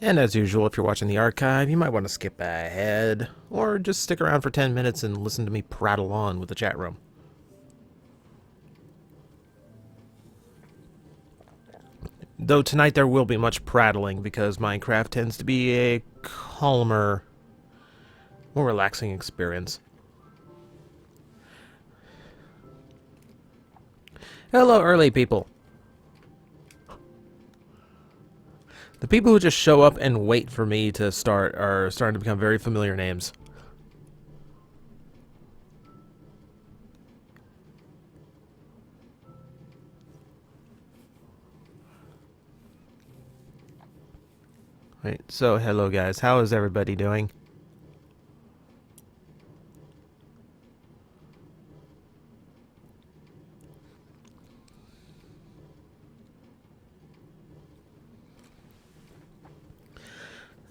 And as usual, if you're watching the archive, you might want to skip ahead, or just stick around for 10 minutes and listen to me prattle on with the chat room. Though tonight there will be much prattling, because Minecraft tends to be a calmer, more relaxing experience. Hello, early people. The people who just show up and wait for me to start are starting to become very familiar names. Right, so hello guys, how is everybody doing?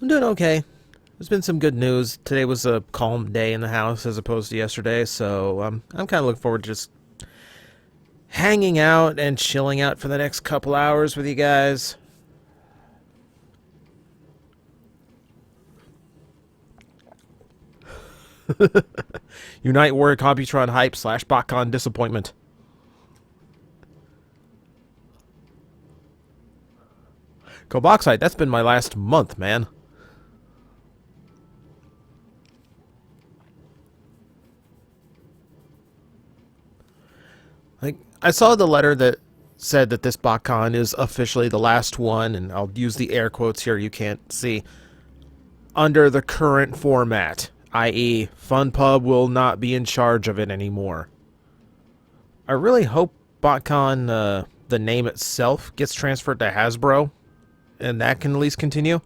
I'm doing okay. There's been some good news. Today was a calm day in the house as opposed to yesterday, so I'm kind of looking forward to just hanging out and chilling out for the next couple hours with you guys. Unite Warrior Computron hype / BotCon disappointment. Go Bauxite, that's been my last month, man. Like, I saw the letter that said that this BotCon is officially the last one, and I'll use the air quotes here you can't see, under the current format, i.e. FunPub will not be in charge of it anymore. I really hope BotCon, the name itself, gets transferred to Hasbro, and that can at least continue.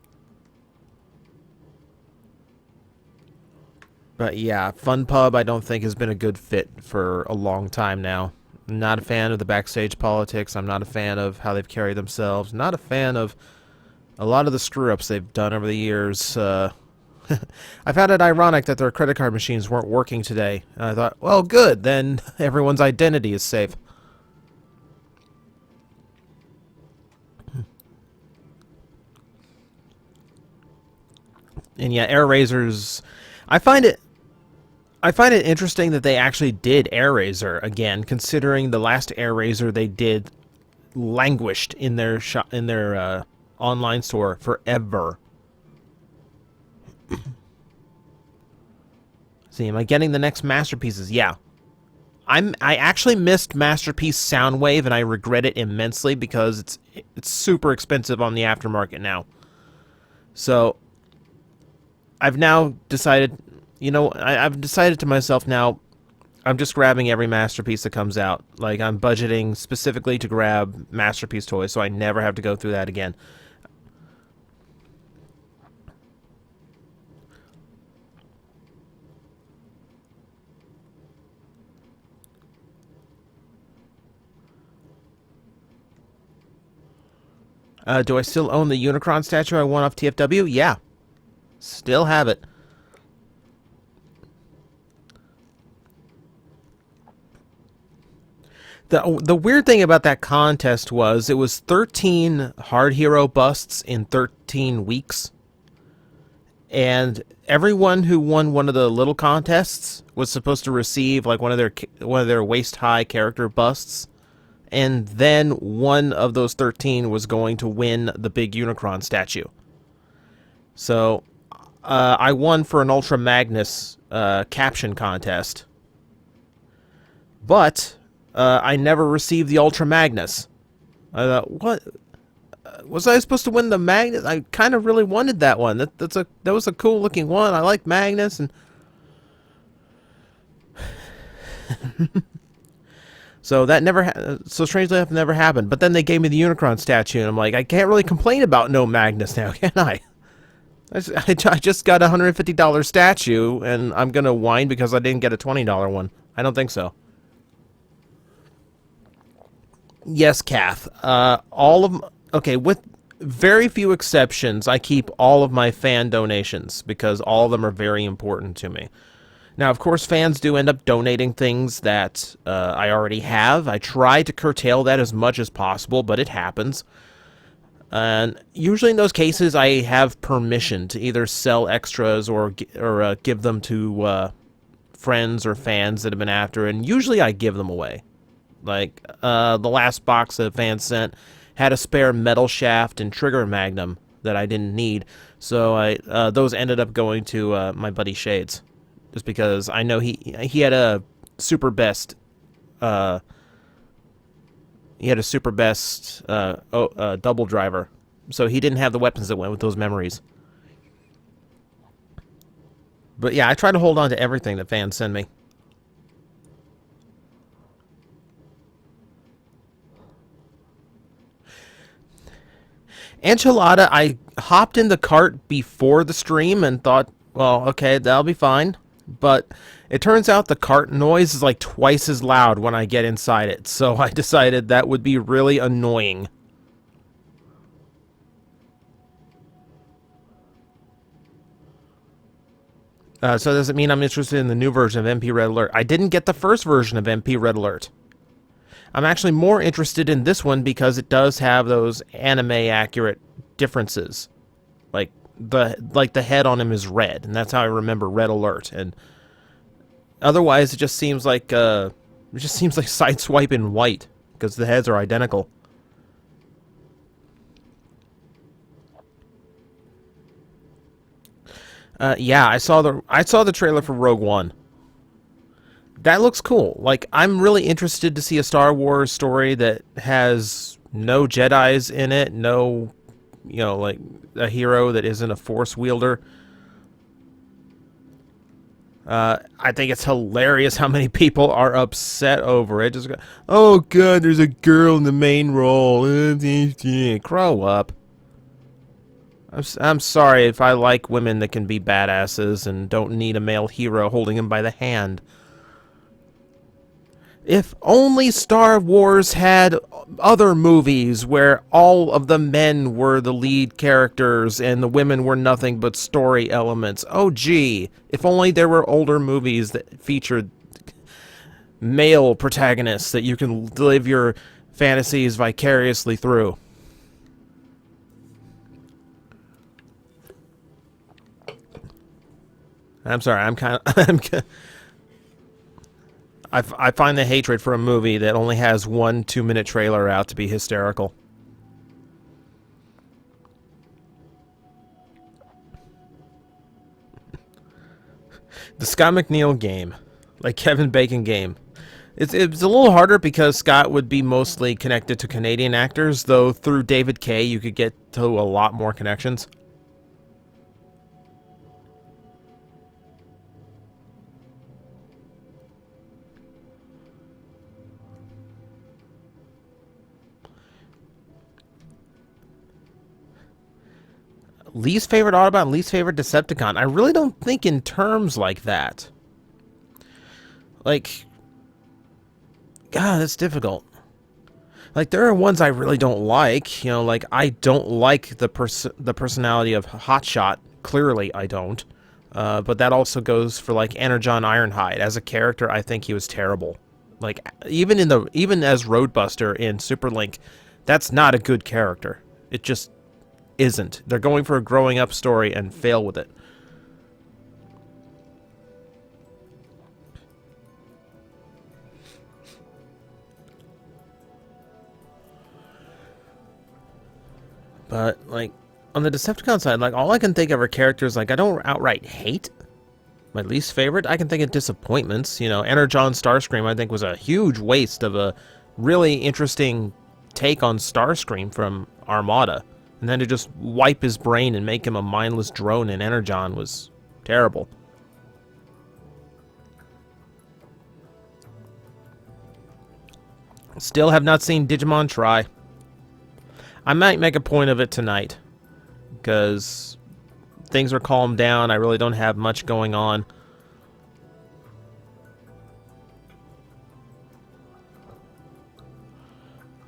But yeah, FunPub I don't think has been a good fit for a long time now. I'm not a fan of the backstage politics. I'm not a fan of how they've carried themselves. Not a fan of a lot of the screw-ups they've done over the years. I found it ironic that their credit card machines weren't working today. And I thought, well, good, then everyone's identity is safe. And yeah, Air Razors, I find it interesting that they actually did Air Razor again, considering the last Air Razor they did languished in their online store forever. See, am I getting the next Masterpieces? Yeah. I actually missed Masterpiece Soundwave, and I regret it immensely because it's super expensive on the aftermarket now. So I've now decided, I've decided to myself now, I'm just grabbing every Masterpiece that comes out. Like, I'm budgeting specifically to grab Masterpiece toys, so I never have to go through that again. Do I still own the Unicron statue I won off TFW? Yeah. Still have it. The weird thing about that contest was it was 13 hard hero busts in 13 weeks. And everyone who won one of the little contests was supposed to receive like one of their waist high character busts. And then one of those 13 was going to win the big Unicron statue. So I won for an Ultra Magnus caption contest. But I never received the Ultra Magnus. I thought, what? Was I supposed to win the Magnus? I kind of really wanted that one. That was a cool looking one. I like Magnus, and so that so strangely enough never happened. But then they gave me the Unicron statue, and I'm like, I can't really complain about no Magnus now, can I? I just got a $150 statue, and I'm gonna whine because I didn't get a $20 one. I don't think so. Yes, Kath. All of okay, with very few exceptions, I keep all of my fan donations because all of them are very important to me. Now, of course, fans do end up donating things that I already have. I try to curtail that as much as possible, but it happens. And usually in those cases, I have permission to either sell extras or give them to friends or fans that have been after, and usually I give them away. Like, the last box that fans sent had a spare metal shaft and trigger magnum that I didn't need, so those ended up going to my buddy Shades, just because I know he had a super best double driver, so he didn't have the weapons that went with those memories. But yeah, I try to hold on to everything that fans send me. Enchilada, I hopped in the cart before the stream and thought, well, okay, that'll be fine. But it turns out the cart noise is like twice as loud when I get inside it, so I decided that would be really annoying. So does it mean I'm interested in the new version of MP Red Alert? I didn't get the first version of MP Red Alert. I'm actually more interested in this one because it does have those anime-accurate differences. Like the head on him is red, and that's how I remember Red Alert. And otherwise, it just seems like Sideswipe in white because the heads are identical. Yeah, I saw the trailer for Rogue One. That looks cool. Like, I'm really interested to see a Star Wars story that has no Jedis in it, no, like a hero that isn't a Force wielder. I think it's hilarious how many people are upset over it. Just go, oh god, there's a girl in the main role. Grow up. I'm sorry if I like women that can be badasses and don't need a male hero holding them by the hand. If only Star Wars had other movies where all of the men were the lead characters and the women were nothing but story elements. Oh gee, if only there were older movies that featured male protagonists that you can live your fantasies vicariously through. I'm sorry, I find the hatred for a movie that only has 1 2-minute trailer out to be hysterical. The Scott McNeil game, like Kevin Bacon game. It's a little harder because Scott would be mostly connected to Canadian actors, though through David Kay you could get to a lot more connections. Least favorite Autobot, least favorite Decepticon. I really don't think in terms like that. Like, God, that's difficult. Like, there are ones I really don't like. Like, I don't like the personality of Hotshot. Clearly, I don't. But that also goes for, like, Energon Ironhide. As a character, I think he was terrible. Like, even as Roadbuster in Super Link, that's not a good character. It just isn't. They're going for a growing up story and fail with it. But, like, on the Decepticon side, like, all I can think of are characters, like, I don't outright hate. My least favorite, I can think of disappointments. Energon Starscream, I think, was a huge waste of a really interesting take on Starscream from Armada. And then to just wipe his brain and make him a mindless drone in Energon was terrible. Still have not seen Digimon Try. I might make a point of it tonight, because things are calmed down. I really don't have much going on.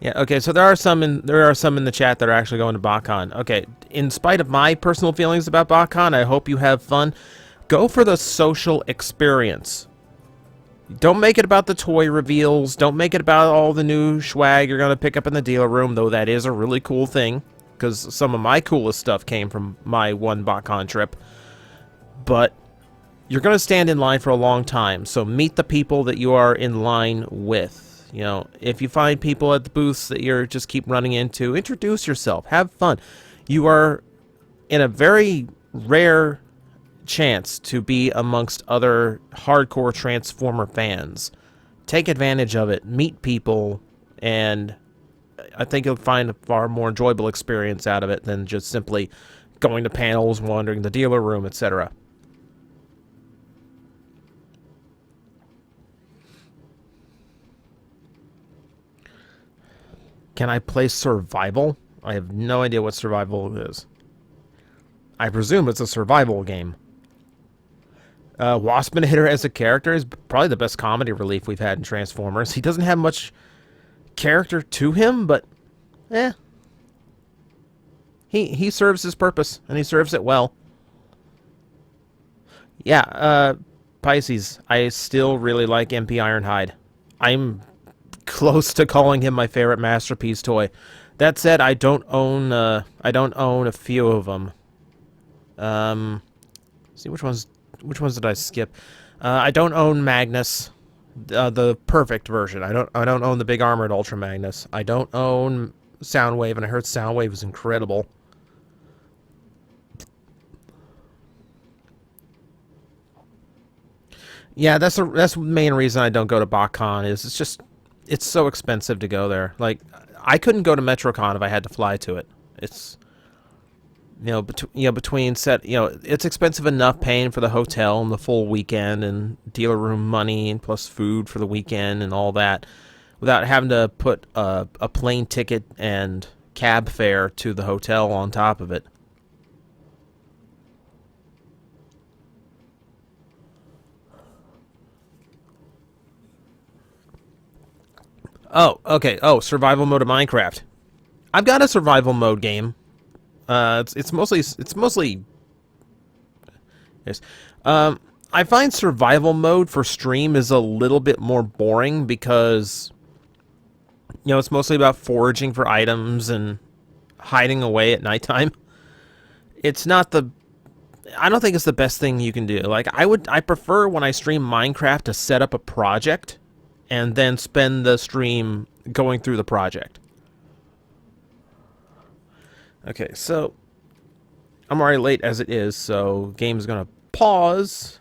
Yeah, okay, so there are some in the chat that are actually going to BotCon. Okay, in spite of my personal feelings about BotCon, I hope you have fun. Go for the social experience. Don't make it about the toy reveals. Don't make it about all the new swag you're going to pick up in the dealer room, though that is a really cool thing. because some of my coolest stuff came from my one BotCon trip. But you're going to stand in line for a long time, so meet the people that you are in line with. You know, if you find people at the booths that you're just keep running into, introduce yourself, have fun. You are in a very rare chance to be amongst other hardcore Transformer fans. Take advantage of it, meet people, and I think you'll find a far more enjoyable experience out of it than just simply going to panels, wandering the dealer room, etc. Can I play survival? I have no idea what survival is. I presume it's a survival game. Waspinator Hitter as a character is probably the best comedy relief we've had in Transformers. He doesn't have much character to him, but he serves his purpose, and he serves it well. Yeah, Pisces, I still really like MP Ironhide. I'm close to calling him my favorite masterpiece toy. That said, I don't own a few of them. See which ones did I skip? I don't own Magnus, the perfect version. I don't own the big armored Ultra Magnus. I don't own Soundwave, and I heard Soundwave was incredible. Yeah, that's the main reason I don't go to BotCon. Is it's so expensive to go there. Like, I couldn't go to MetroCon if I had to fly to it. It's between it's expensive enough paying for the hotel and the full weekend and dealer room money and plus food for the weekend and all that, without having to put a plane ticket and cab fare to the hotel on top of it. Oh, okay. Oh, survival mode of Minecraft. I've got a survival mode game. It's mostly yes. I find survival mode for stream is a little bit more boring because it's mostly about foraging for items and hiding away at nighttime. It's not I don't think it's the best thing you can do. Like, I prefer when I stream Minecraft to set up a project and then spend the stream going through the project. Okay, so I'm already late as it is, so game's gonna pause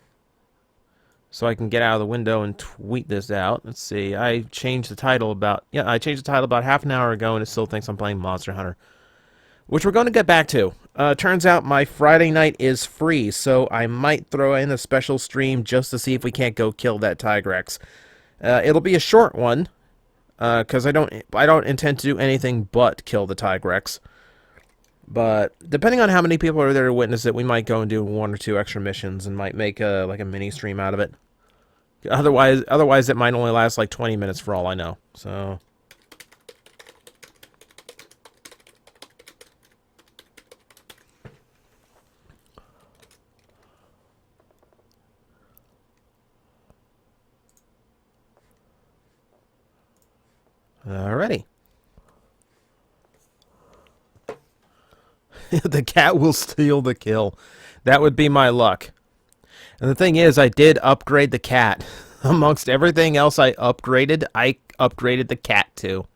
so I can get out of the window and tweet this out. Let's see. I changed the title about half an hour ago, and it still thinks I'm playing Monster Hunter, which we're going to get back to. Turns out my Friday night is free, so I might throw in a special stream just to see if we can't go kill that Tigrex. It'll be a short one, because I don't intend to do anything but kill the Tigrex. But depending on how many people are there to witness it, we might go and do one or two extra missions and might make a mini stream out of it. Otherwise, it might only last like 20 minutes for all I know. So. Alrighty. The cat will steal the kill. That would be my luck. And the thing is, I did upgrade the cat. Amongst everything else I upgraded the cat too.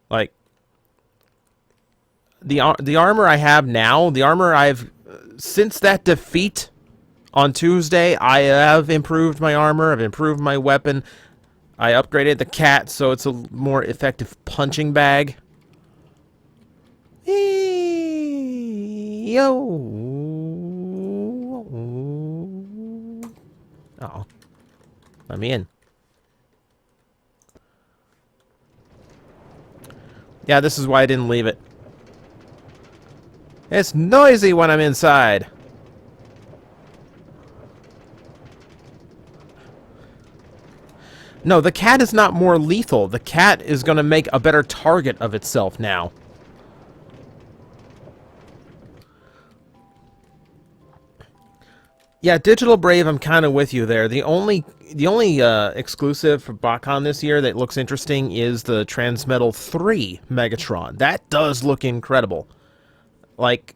Like, the armor I have now, since that defeat on Tuesday, I have improved my armor, I've improved my weapon. I upgraded the cat so it's a more effective punching bag. Yo. Oh. Let me in. Yeah, this is why I didn't leave it. It's noisy when I'm inside. No, the cat is not more lethal. The cat is going to make a better target of itself now. Yeah, Digital Brave, I'm kind of with you there. The only exclusive for BotCon this year that looks interesting is the Transmetal 3 Megatron. That does look incredible. Like,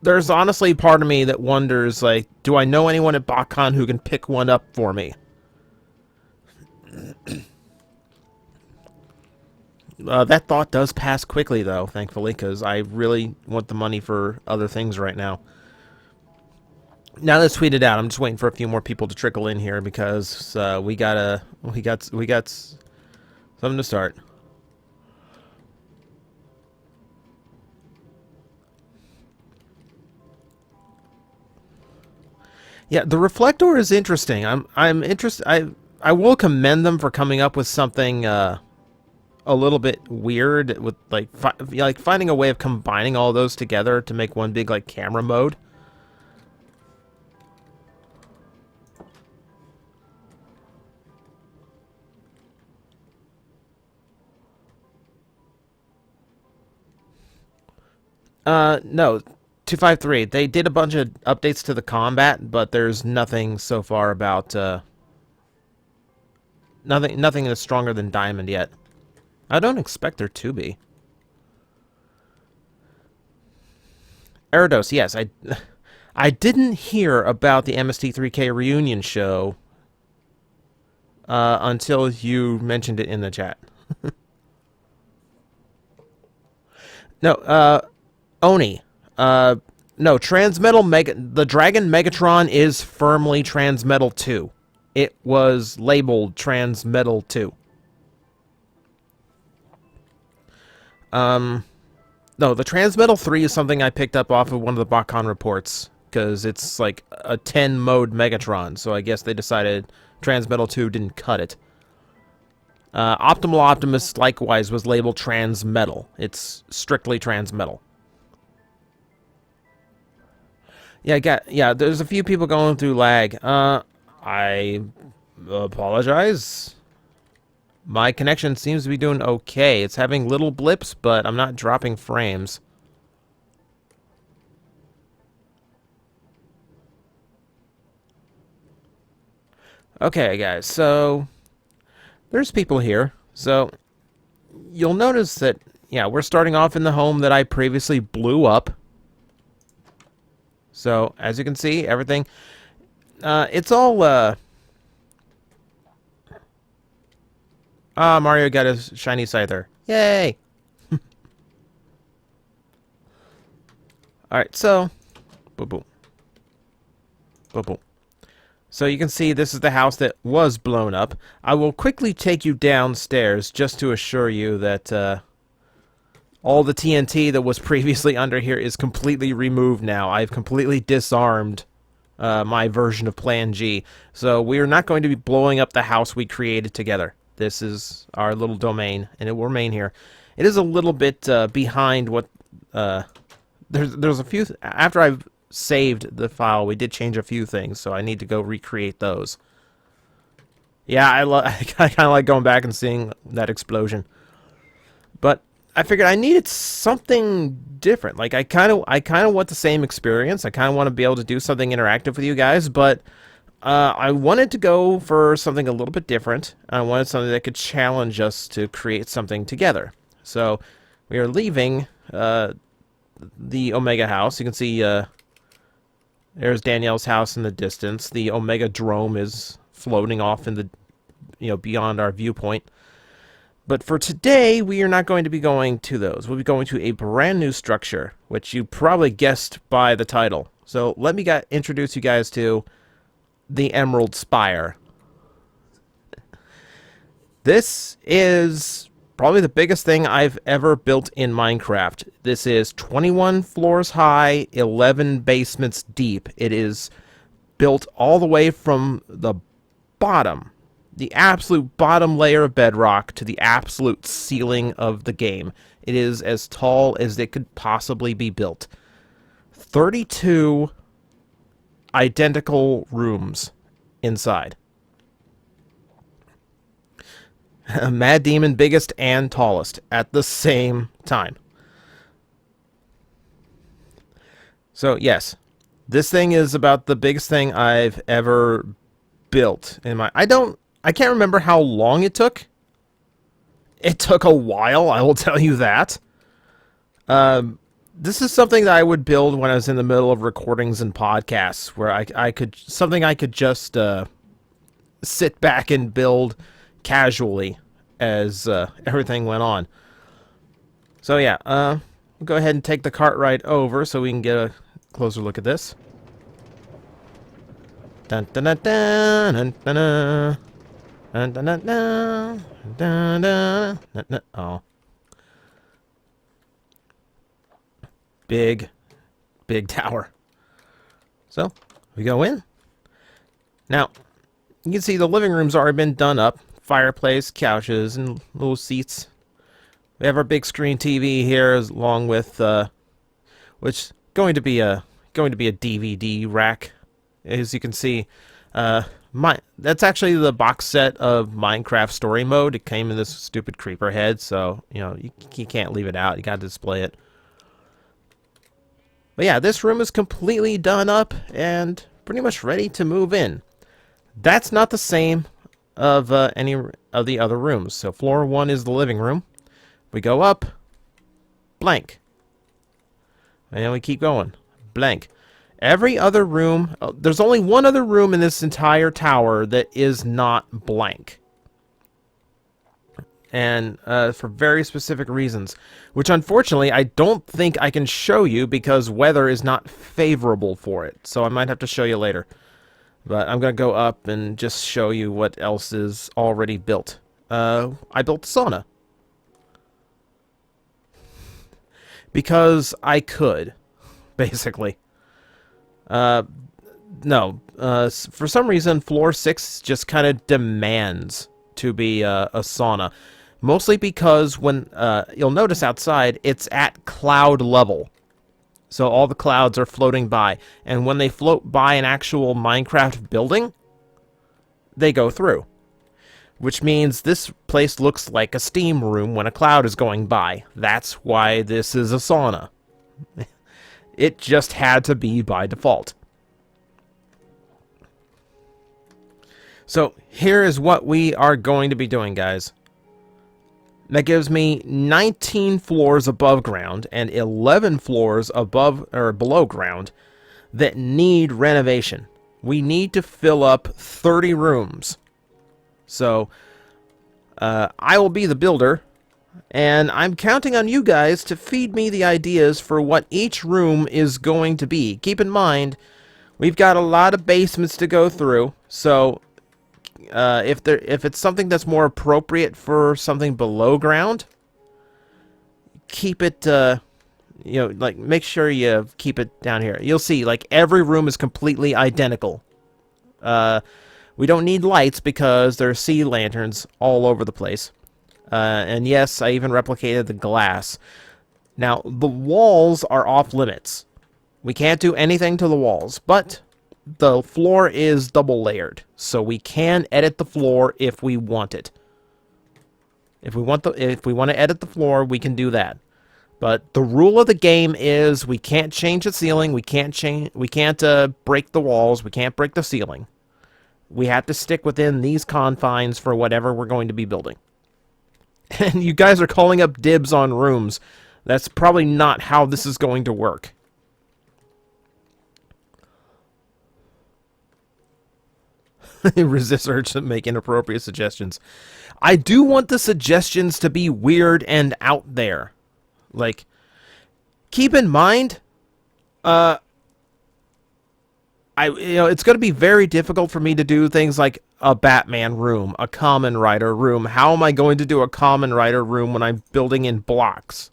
there's honestly part of me that wonders, like, do I know anyone at BotCon who can pick one up for me? That thought does pass quickly, though, thankfully, because I really want the money for other things right now. Now that's tweeted out, I'm just waiting for a few more people to trickle in here because we got something to start. Yeah, the Reflector is interesting. I'm interested. I will commend them for coming up with something a little bit weird with like finding a way of combining all those together to make one big like camera mode. No, 253. They did a bunch of updates to the combat, but there's nothing so far about nothing that's stronger than Diamond yet. I don't expect there to be. Eridos, yes, I didn't hear about the MST3K reunion show until you mentioned it in the chat. No, Oni. No, the Dragon Megatron is firmly Transmetal 2. It was labeled Transmetal 2. No, the Transmetal 3 is something I picked up off of one of the BotCon reports, because it's like a 10-mode Megatron, so I guess they decided Transmetal 2 didn't cut it. Optimal Optimus, likewise, was labeled Transmetal. It's strictly Transmetal. Yeah, there's a few people going through lag. I apologize. My connection seems to be doing okay. It's having little blips, but I'm not dropping frames. Okay, guys, so there's people here. So you'll notice that, yeah, we're starting off in the home that I previously blew up. So, as you can see, everything, it's all, Mario got his shiny scyther. Yay! Alright, so, boom, boom. Boom, boom. So you can see this is the house that was blown up. I will quickly take you downstairs just to assure you that, all the TNT that was previously under here is completely removed now. I've completely disarmed my version of Plan G. So we are not going to be blowing up the house we created together. This is our little domain, and it will remain here. It is a little bit behind what... there's a few... After I've saved the file, we did change a few things, so I need to go recreate those. Yeah, I kind of like going back and seeing that explosion. But I figured I needed something different. Like I kind of want the same experience. I kind of want to be able to do something interactive with you guys, but I wanted to go for something a little bit different. I wanted something that could challenge us to create something together. So we are leaving the Omega house. You can see there's Danielle's house in the distance. The Omega drome is floating off in the beyond our viewpoint. But for today, we are not going to be going to those. We'll be going to a brand new structure, which you probably guessed by the title. So let me introduce you guys to the Emerald Spire. This is probably the biggest thing I've ever built in Minecraft. This is 21 floors high, 11 basements deep. It is built all the way from the bottom, the absolute bottom layer of bedrock, to the absolute ceiling of the game. It is as tall as it could possibly be built. 32 identical rooms inside. Mad Demon, biggest and tallest at the same time. So, yes. This thing is about the biggest thing I've ever built in my... I can't remember how long it took. It took a while, I will tell you that. This is something that I would build when I was in the middle of recordings and podcasts, where I could... Something I could just sit back and build casually as everything went on. So yeah, we'll go ahead and take the cart ride over so we can get a closer look at this. Dun dun dun dun dun dun dun dun dun dun dun dun dun. Oh, big tower. So we go in. Now you can see the living room's already been done up. Fireplace, couches, and little seats. We have our big screen TV here, along with which going to be a DVD rack, as you can see. That's actually the box set of Minecraft Story Mode. It came in this stupid creeper head, so you know you can't leave it out. You got to display it. But yeah, this room is completely done up and pretty much ready to move in. That's not the same of any of the other rooms. So floor 1 is the living room. We go up, blank. And we keep going, blank. Every other room, there's only one other room in this entire tower that is not blank. And for very specific reasons, which unfortunately I don't think I can show you because weather is not favorable for it. So I might have to show you later. But I'm going to go up and just show you what else is already built. I built a sauna. Because I could, basically. For some reason, floor 6 just kind of demands to be a sauna. Mostly because when, you'll notice outside, it's at cloud level. So all the clouds are floating by. And when they float by an actual Minecraft building, they go through. Which means this place looks like a steam room when a cloud is going by. That's why this is a sauna. It just had to be by default. So here is what we are going to be doing, guys. That gives me 19 floors above ground and 11 floors above or below ground that need renovation. We need to fill up 30 rooms. So I will be the builder, and I'm counting on you guys to feed me the ideas for what each room is going to be. Keep in mind, we've got a lot of basements to go through, so if it's something that's more appropriate for something below ground, keep it, like make sure you keep it down here. You'll see, like every room is completely identical. We don't need lights because there are sea lanterns all over the place. And yes, I even replicated the glass. Now, the walls are off limits. We can't do anything to the walls, but the floor is double layered, so we can edit the floor if we want it. If we want to edit the floor, we can do that. But the rule of the game is we can't change the ceiling, we can't break the walls, we can't break the ceiling. We have to stick within these confines for whatever we're going to be building. And you guys are calling up dibs on rooms. That's probably not how this is going to work. Resist urge to make inappropriate suggestions. I do want the suggestions to be weird and out there. Like, keep in mind, it's going to be very difficult for me to do things like a Batman room, a Kamen Rider room. How am I going to do a Kamen Rider room when I'm building in blocks?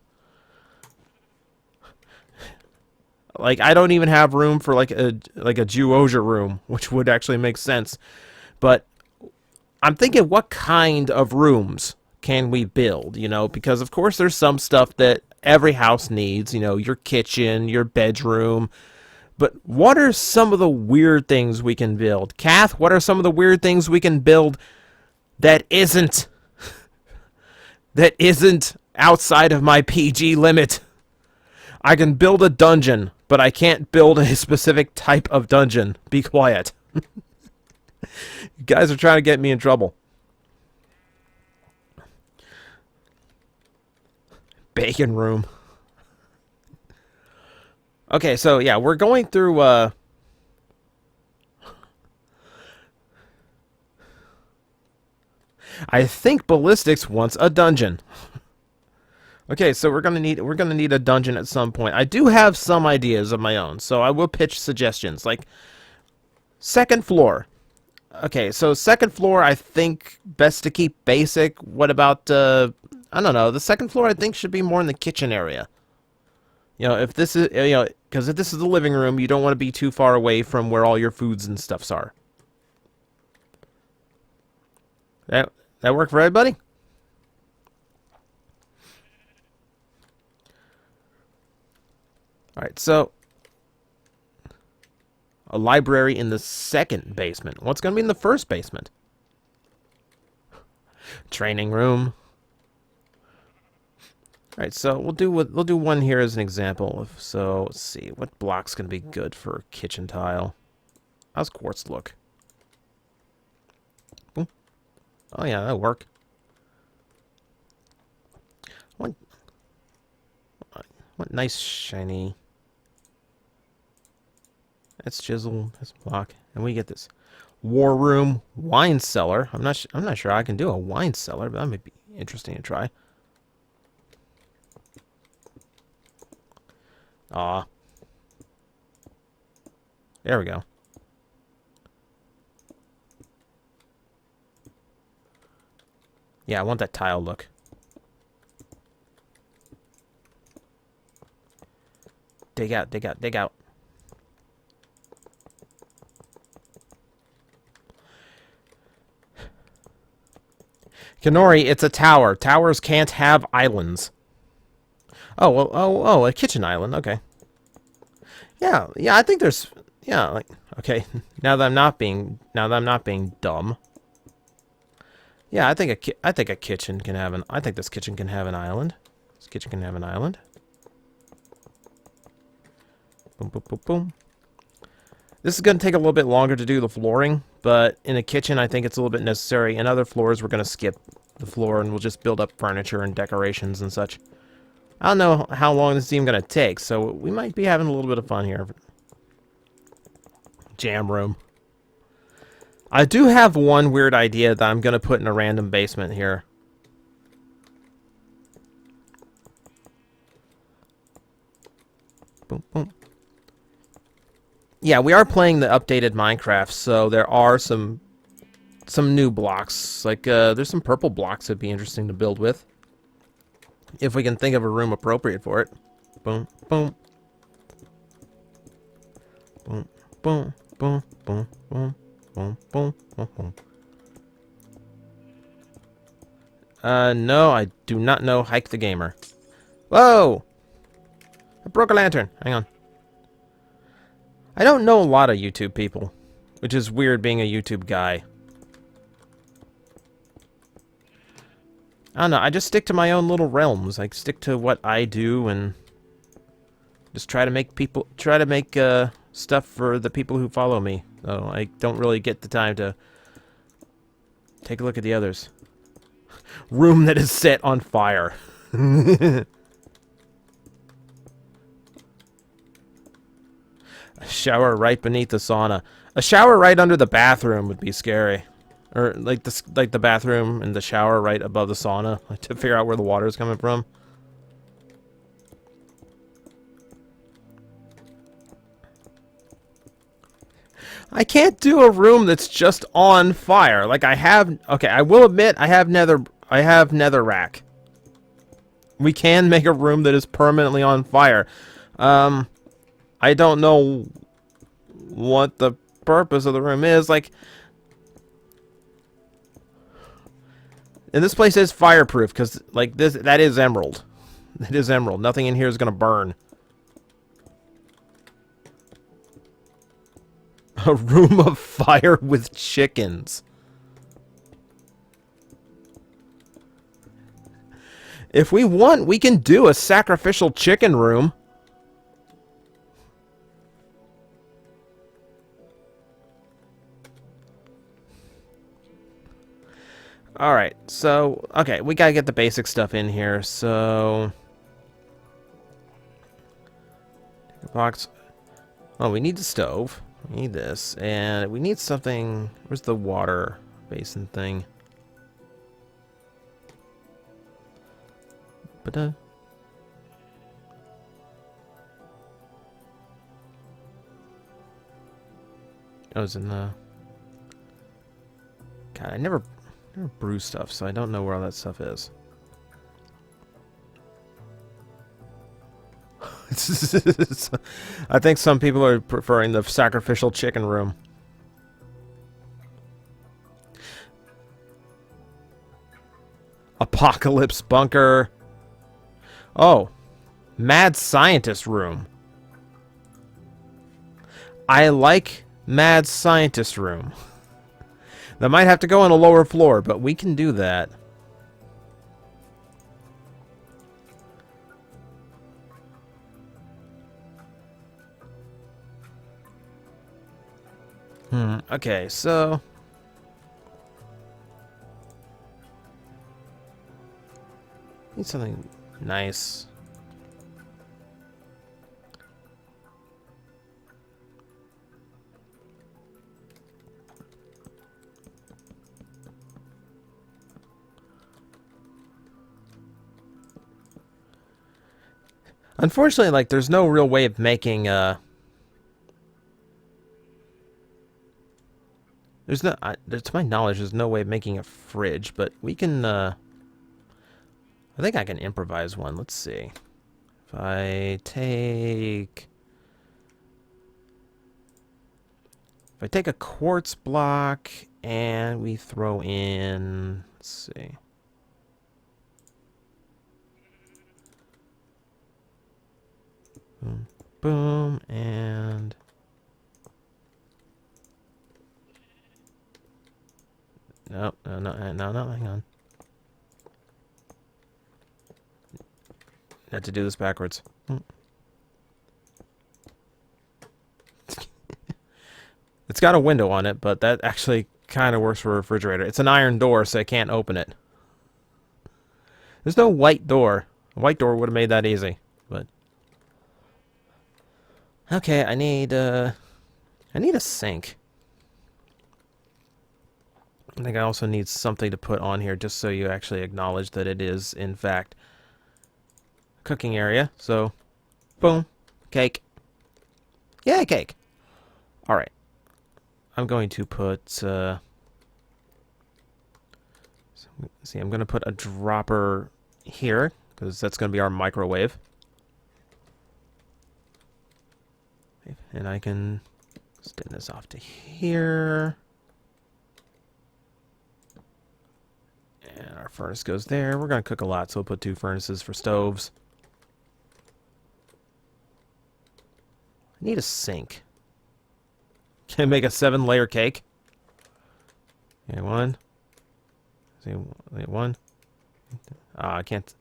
Like, I don't even have room for like a Juoja room, which would actually make sense. But I'm thinking, what kind of rooms can we build? Because of course there's some stuff that every house needs. Your kitchen, your bedroom. But what are some of the weird things we can build? Kath, what are some of the weird things we can build that isn't outside of my PG limit? I can build a dungeon, but I can't build a specific type of dungeon. Be quiet. You guys are trying to get me in trouble. Bacon room. Okay, so yeah, we're going through I think Ballistics wants a dungeon. Okay, so we're gonna need a dungeon at some point. I do have some ideas of my own, so I will pitch suggestions. Like second floor. Okay, so second floor I think best to keep basic. What about I don't know. The second floor I think should be more in the kitchen area. You know, if this is because if this is the living room, you don't want to be too far away from where all your foods and stuffs are. That work for everybody? Alright, so a library in the second basement. What's going to be in the first basement? Training room. Alright, so we'll do one here as an example. So let's see, what block's going to be good for kitchen tile? How's quartz look? Ooh. Oh yeah, that'll work. What nice shiny. That's chisel. That's block, and we get this war room, wine cellar. I'm not sure I can do a wine cellar, but that might be interesting to try. Aw. There we go. Yeah, I want that tile look. Dig out, dig out, dig out. Kenori, it's a tower. Towers can't have islands. Oh, well, oh, a kitchen island. Okay. Yeah, I think there's, yeah, like, okay. Now that I'm not being dumb. Yeah, I think a kitchen can have I think this kitchen can have an island. This kitchen can have an island. Boom, boom, boom, boom. This is going to take a little bit longer to do the flooring, but in a kitchen, I think it's a little bit necessary. In other floors, we're going to skip the floor, and we'll just build up furniture and decorations and such. I don't know how long this is even going to take, so we might be having a little bit of fun here. Jam room. I do have one weird idea that I'm going to put in a random basement here. Boom, boom. Yeah, we are playing the updated Minecraft, so there are some new blocks. Like, there's some purple blocks that'd be interesting to build with. If we can think of a room appropriate for it. Boom, boom. Boom, boom, boom, boom, boom, boom, boom, boom, boom. No, I do not know Hike the Gamer. Whoa! I broke a lantern. Hang on. I don't know a lot of YouTube people, which is weird being a YouTube guy. I don't know, I just stick to my own little realms. I stick to what I do and just try to make stuff for the people who follow me. So I don't really get the time to take a look at the others. Room that is set on fire. A shower right beneath the sauna. A shower right under the bathroom would be scary. Or like the bathroom and the shower right above the sauna, like, to figure out where the water is coming from. I can't do a room that's just on fire. Like I have, okay, I will admit I have netherrack. We can make a room that is permanently on fire. I don't know what the purpose of the room is. Like, and this place is fireproof because, like, that is emerald. It is emerald. Nothing in here is gonna burn. A room of fire with chickens. If we want, we can do a sacrificial chicken room. Alright, so, okay, we gotta get the basic stuff in here, so... Box. Oh, we need the stove. We need this, and we need something... Where's the water basin thing? Ba-da. Oh, it's in the... God, I never brew stuff, so I don't know where all that stuff is. I think some people are preferring the sacrificial chicken room. Apocalypse bunker. Oh, mad scientist room. I like mad scientist room. That might have to go on a lower floor, but we can do that. Okay, so... Need something nice. Unfortunately, like, there's no real way of making, there's no, to my knowledge, there's no way of making a fridge, but we can, I think I can improvise one. Let's see. If I take a quartz block and we throw in, let's see. Boom, boom, and no, hang on. I had to do this backwards. It's got a window on it, but that actually kind of works for a refrigerator. It's an iron door, so I can't open it. There's no white door. A white door would have made that easy, but... Okay, I need a sink. I think I also need something to put on here just so you actually acknowledge that it is, in fact, a cooking area. So, boom, cake. Yeah, cake. Alright. I'm going to put, see, I'm going to put a dropper here, because that's going to be our microwave. And I can spin this off to here. And our furnace goes there. We're going to cook a lot, so we'll put 2 furnaces for stoves. I need a sink. Can I make a 7-layer cake? Okay, 1. See, wait, 1. I can't.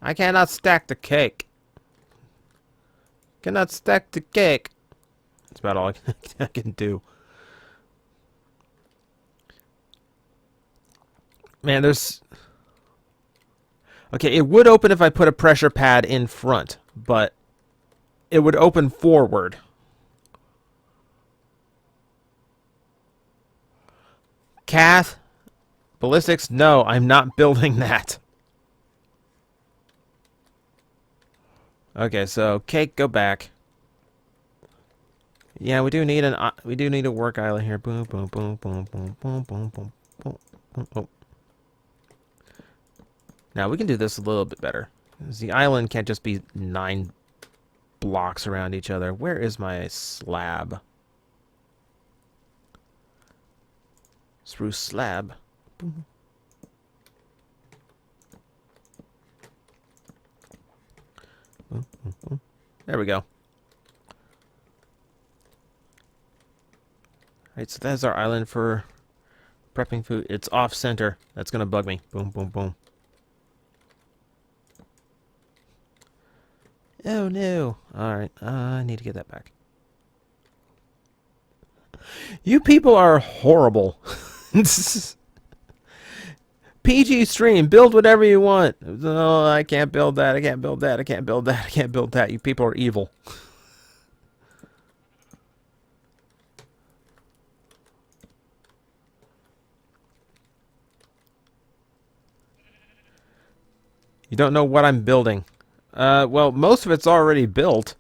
I cannot stack the cake. Cannot stack the cake. That's about all I can do. Man, there's... Okay, it would open if I put a pressure pad in front, but it would open forward. Kath? Ballistics? No, I'm not building that. Okay, so cake, go back. Yeah, we do need a work island here. Boom, boom, boom, boom, boom, boom, boom, boom, boom, boom, boom. Now we can do this a little bit better. The island can't just be 9 blocks around each other. Where is my slab? Spruce slab. Boom. Boom, boom, boom. There we go. Alright, so that's our island for prepping food. It's off center. That's gonna bug me. Boom, boom, boom. Oh no. Alright, I need to get that back. You people are horrible. PG stream. Build whatever you want. No, I can't build that. I can't build that. I can't build that. I can't build that. You people are evil. You don't know what I'm building. Well, most of it's already built.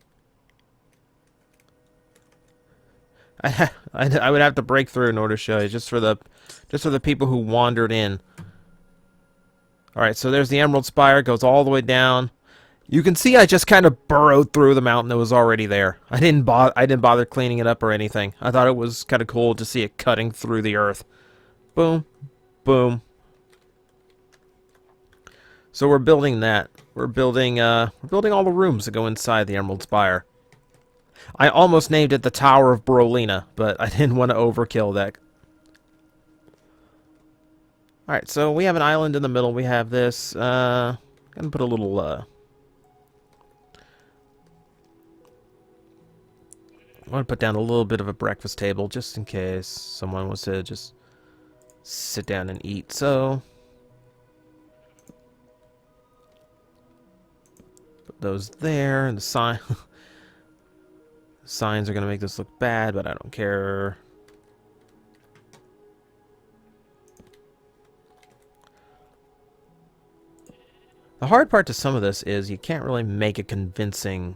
I would have to break through in order to show you, just for the people who wandered in. All right, so there's the Emerald Spire. Goes all the way down. You can see I just kind of burrowed through the mountain that was already there. I didn't bother cleaning it up or anything. I thought it was kind of cool to see it cutting through the earth. Boom, boom. So we're building that. We're building all the rooms that go inside the Emerald Spire. I almost named it the Tower of Brolina, but I didn't want to overkill that. Alright, so we have an island in the middle. We have this. I'm going to put a little... I want to put down a little bit of a breakfast table, just in case someone wants to just sit down and eat. So... put those there, and the sign... signs are going to make this look bad, but I don't care. The hard part to some of this is you can't really make a convincing...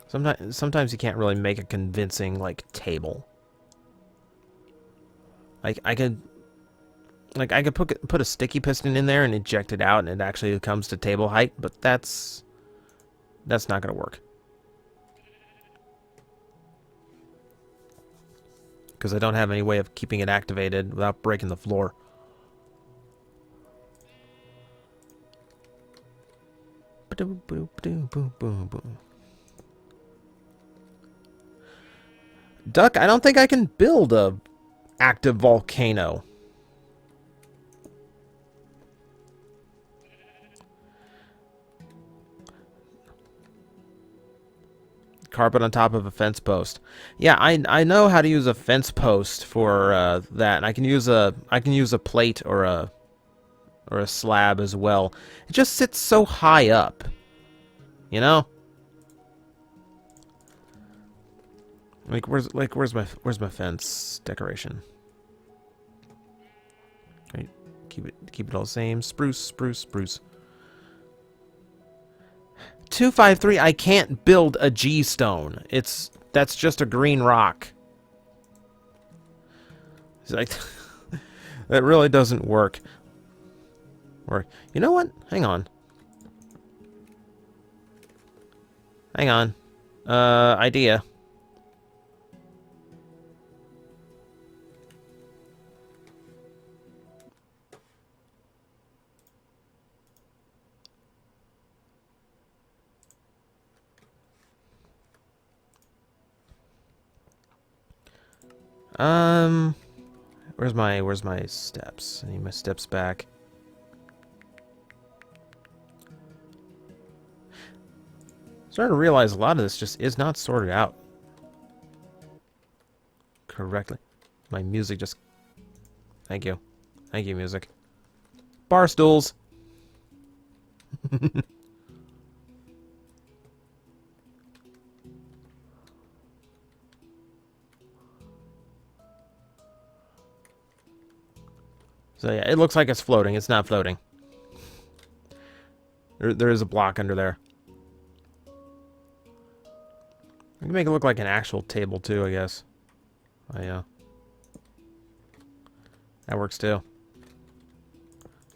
Sometimes you can't really make a convincing, like, table. Like, I could put a sticky piston in there and eject it out, and it actually comes to table height, but that's not going to work. Because I don't have any way of keeping it activated without breaking the floor. Duck, I don't think I can build a active volcano. Carpet on top of a fence post. Yeah, I know how to use a fence post for that, and I can use a plate or a slab as well. It just sits so high up, you know. Where's my fence decoration? Right, keep it all the same. Spruce, spruce, spruce. 253. I can't build a G stone. That's just a green rock. It's like that really doesn't work. Or you know what? Hang on. Hang on. Idea. Where's my steps? I need my steps back. Starting to realize a lot of this just is not sorted out correctly. My music just... Thank you. Thank you, music. Bar stools! So yeah, it looks like it's floating. It's not floating. There is a block under there. I can make it look like an actual table too, I guess. Oh yeah. That works too.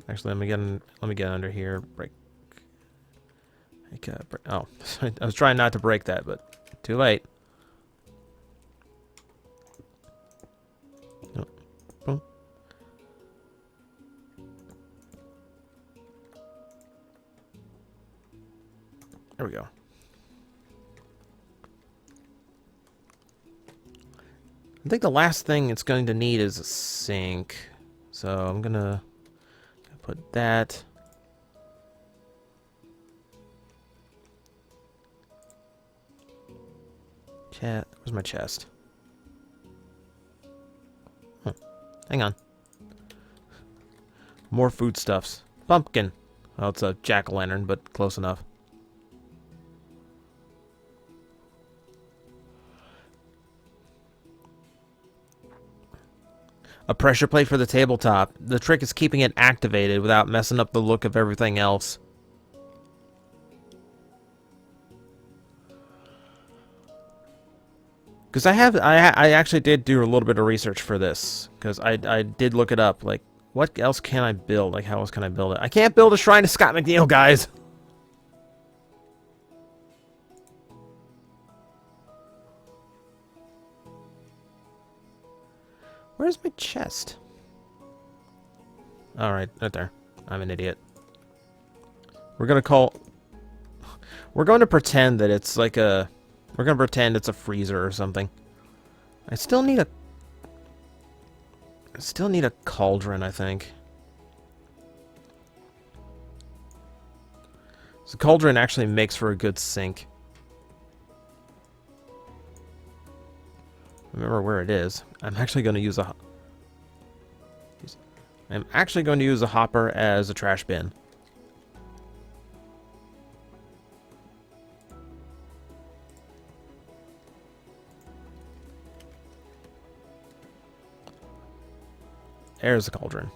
Actually, let me get under here. Break. Oh, I was trying not to break that, but too late. Oh, boom. There we go. I think the last thing it's going to need is a sink. So I'm gonna put that. Where's my chest? Huh. Hang on. More foodstuffs. Pumpkin. Well, it's a jack-o'-lantern, but close enough. A pressure plate for the tabletop. The trick is keeping it activated without messing up the look of everything else. Because I actually did do a little bit of research for this. Because I did look it up. Like, what else can I build? Like, how else can I build it? I can't build a shrine to Scott McNeil, guys! Where's my chest? Alright, right there. I'm an idiot. We're going to pretend that it's like a... We're going to pretend it's a freezer or something. I still need a cauldron, I think. So cauldron actually makes for a good sink. Remember where it is. I'm actually going to use a hopper as a trash bin. There's the cauldron.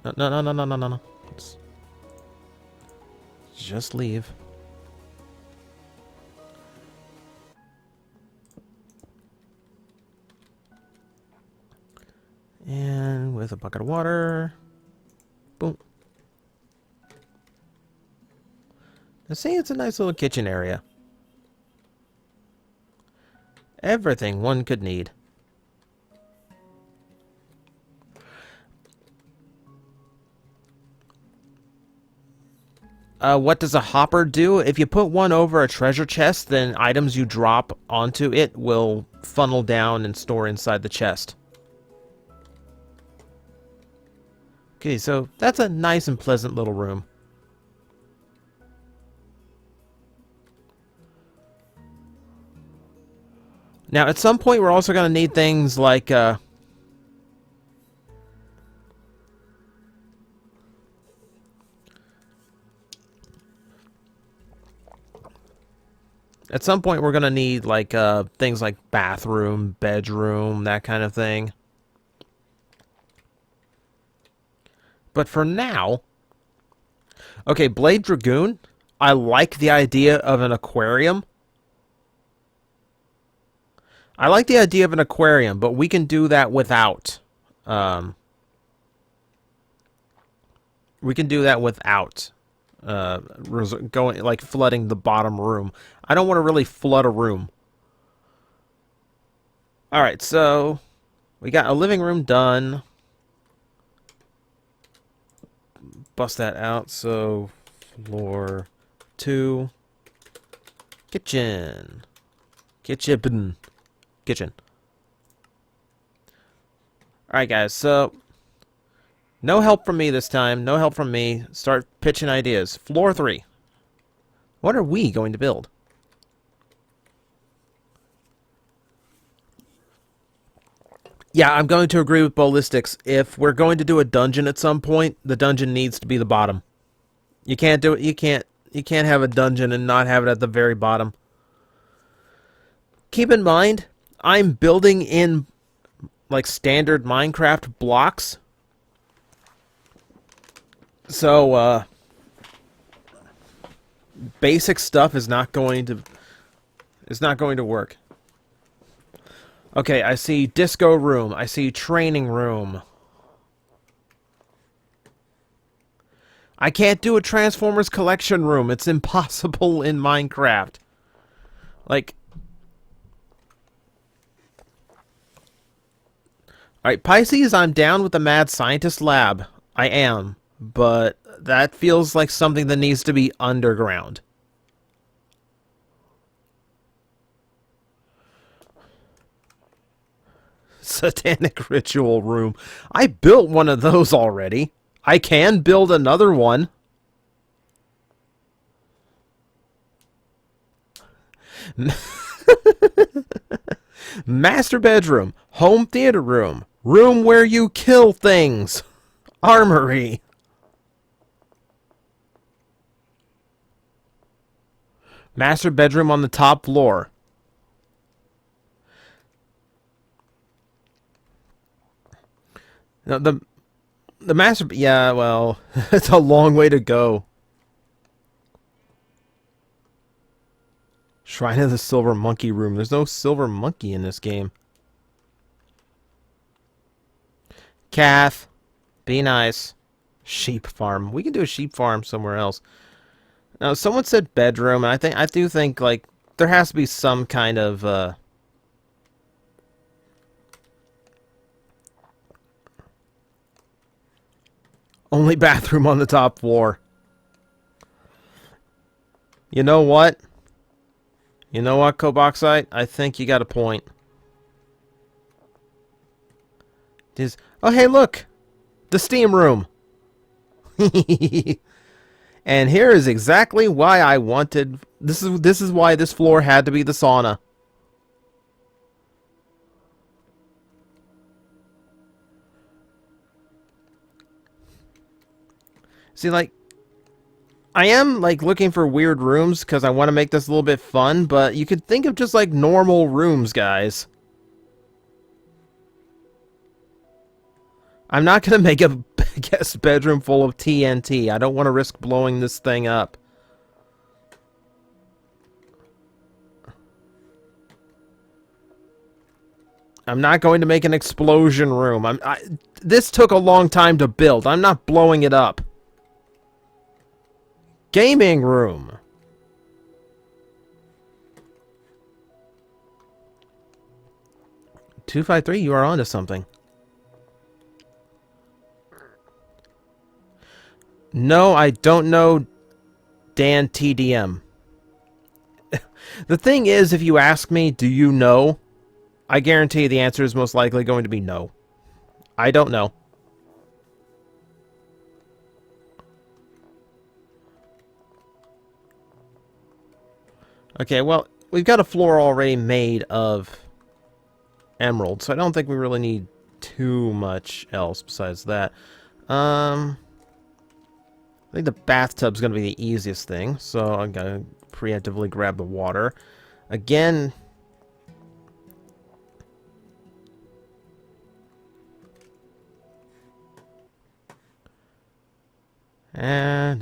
No. Let's just leave. And with a bucket of water. Boom. Now see, it's a nice little kitchen area. Everything one could need. What does a hopper do? If you put one over a treasure chest, then items you drop onto it will funnel down and store inside the chest. Okay, so that's a nice and pleasant little room. Now, at some point, we're also going to need things like... At some point, we're going to need, like, things like bathroom, bedroom, that kind of thing. But for now... Okay, Blade Dragoon. I like the idea of an aquarium. I like the idea of an aquarium, but we can do that without... we can do that without... going like flooding the bottom room. I don't want to really flood a room. Alright, so we got a living room done. Bust that out. So floor 2. Kitchen. Alright guys, so no help from me this time. No help from me. Start pitching ideas. Floor 3. What are we going to build? Yeah, I'm going to agree with Ballistics. If we're going to do a dungeon at some point, the dungeon needs to be the bottom. You can't do it. You can't have a dungeon and not have it at the very bottom. Keep in mind, I'm building in like standard Minecraft blocks. So, basic stuff is not going to work. Okay, I see disco room. I see training room. I can't do a Transformers collection room. It's impossible in Minecraft. Like... Alright, Pisces, I'm down with the Mad Scientist Lab. I am. But that feels like something that needs to be underground. Satanic ritual room. I built one of those already. I can build another one. Master bedroom. Home theater room. Room where you kill things. Armory. Master bedroom on the top floor. Now the master... Yeah, well, it's a long way to go. Shrine of the Silver Monkey room. There's no silver monkey in this game. Calf. Be nice. Sheep farm. We can do a sheep farm somewhere else. Now, someone said bedroom, and I do think, like, there has to be some kind of, only bathroom on the top floor. You know what? You know what, Coboxite? I think you got a point. Oh, hey, look! The steam room! And here is exactly why I wanted... This is why this floor had to be the sauna. See, like... I am, like, looking for weird rooms because I want to make this a little bit fun, but you could think of just, like, normal rooms, guys. I'm not going to make a guest bedroom full of TNT. I don't want to risk blowing this thing up. I'm not going to make an explosion room. This took a long time to build. I'm not blowing it up. Gaming room. $253, you are onto something. No, I don't know Dan TDM. The thing is, if you ask me, do you know? I guarantee the answer is most likely going to be no. I don't know. Okay, well, we've got a floor already made of emerald, so I don't think we really need too much else besides that. I think the bathtub's going to be the easiest thing, so I'm going to preemptively grab the water. Again... And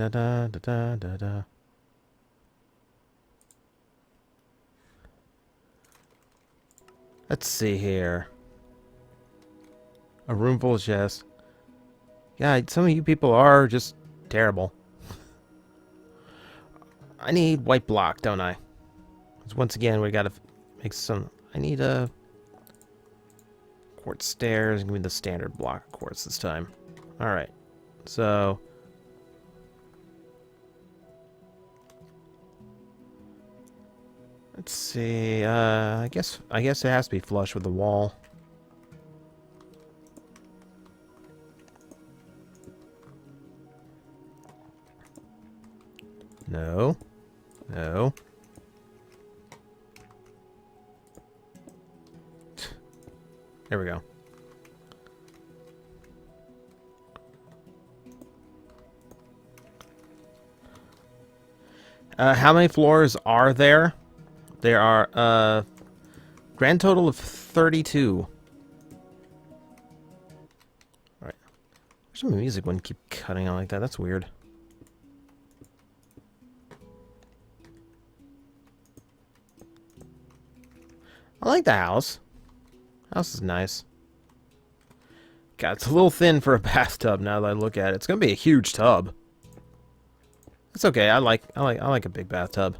let's see here. A room full of chests. Yeah, some of you people are just terrible. I need white block, don't I? 'Cause once again, we gotta make some... I need a... quartz stairs. Give me the standard block of quartz this time. Alright. So... let's see, I guess it has to be flush with the wall. No. No. There we go. How many floors are there? There are, grand total of 32. Alright. There's some music wouldn't keep cutting out like that. That's weird. I like the house. House is nice. God, it's a little thin for a bathtub now that I look at it. It's gonna be a huge tub. It's okay. I like a big bathtub.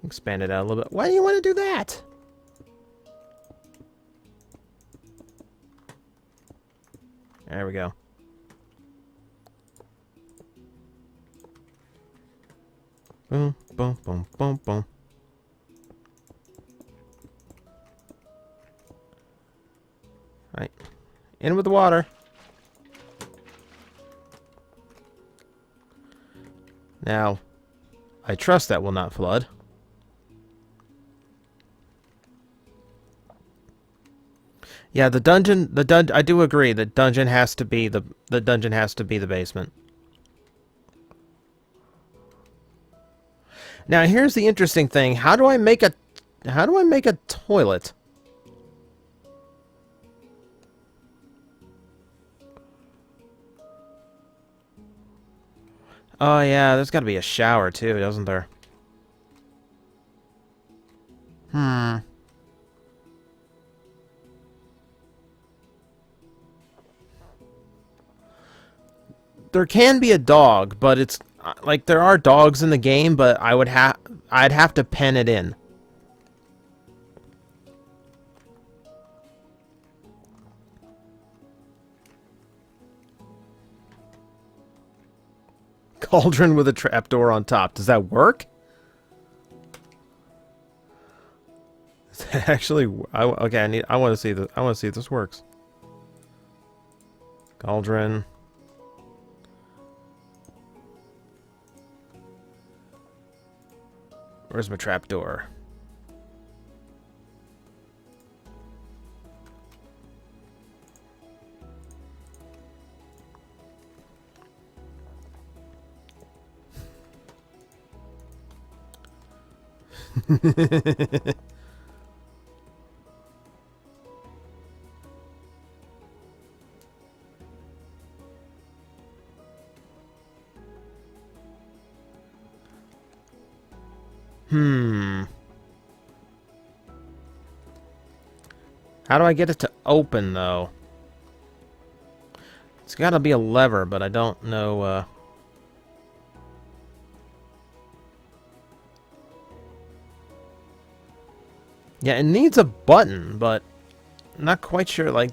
Expand it out a little bit. Why do you want to do that? There we go. Boom, boom, boom, boom, boom. Right. In with the water. Now, I trust that will not flood. Yeah, the I do agree that dungeon has to be the dungeon has to be the basement. Now here's the interesting thing. How do I make a toilet? Oh yeah, there's got to be a shower too, doesn't there? Hmm. There can be a dog, but it's like there are dogs in the game, but I'd have to pen it in. Cauldron with a trapdoor on top. Does that work? Actually, okay. I want to see this. I want to see if this works. Cauldron. Where's my trapdoor? Hmm. How do I get it to open, though? It's got to be a lever, but I don't know, Yeah, it needs a button, but I'm not quite sure, like...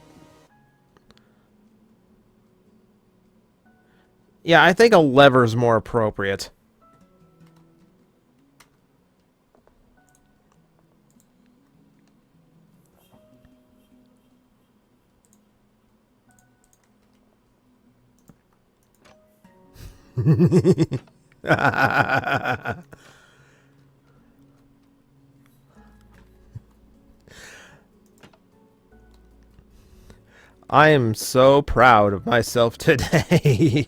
Yeah, I think a lever's more appropriate. I am so proud of myself today.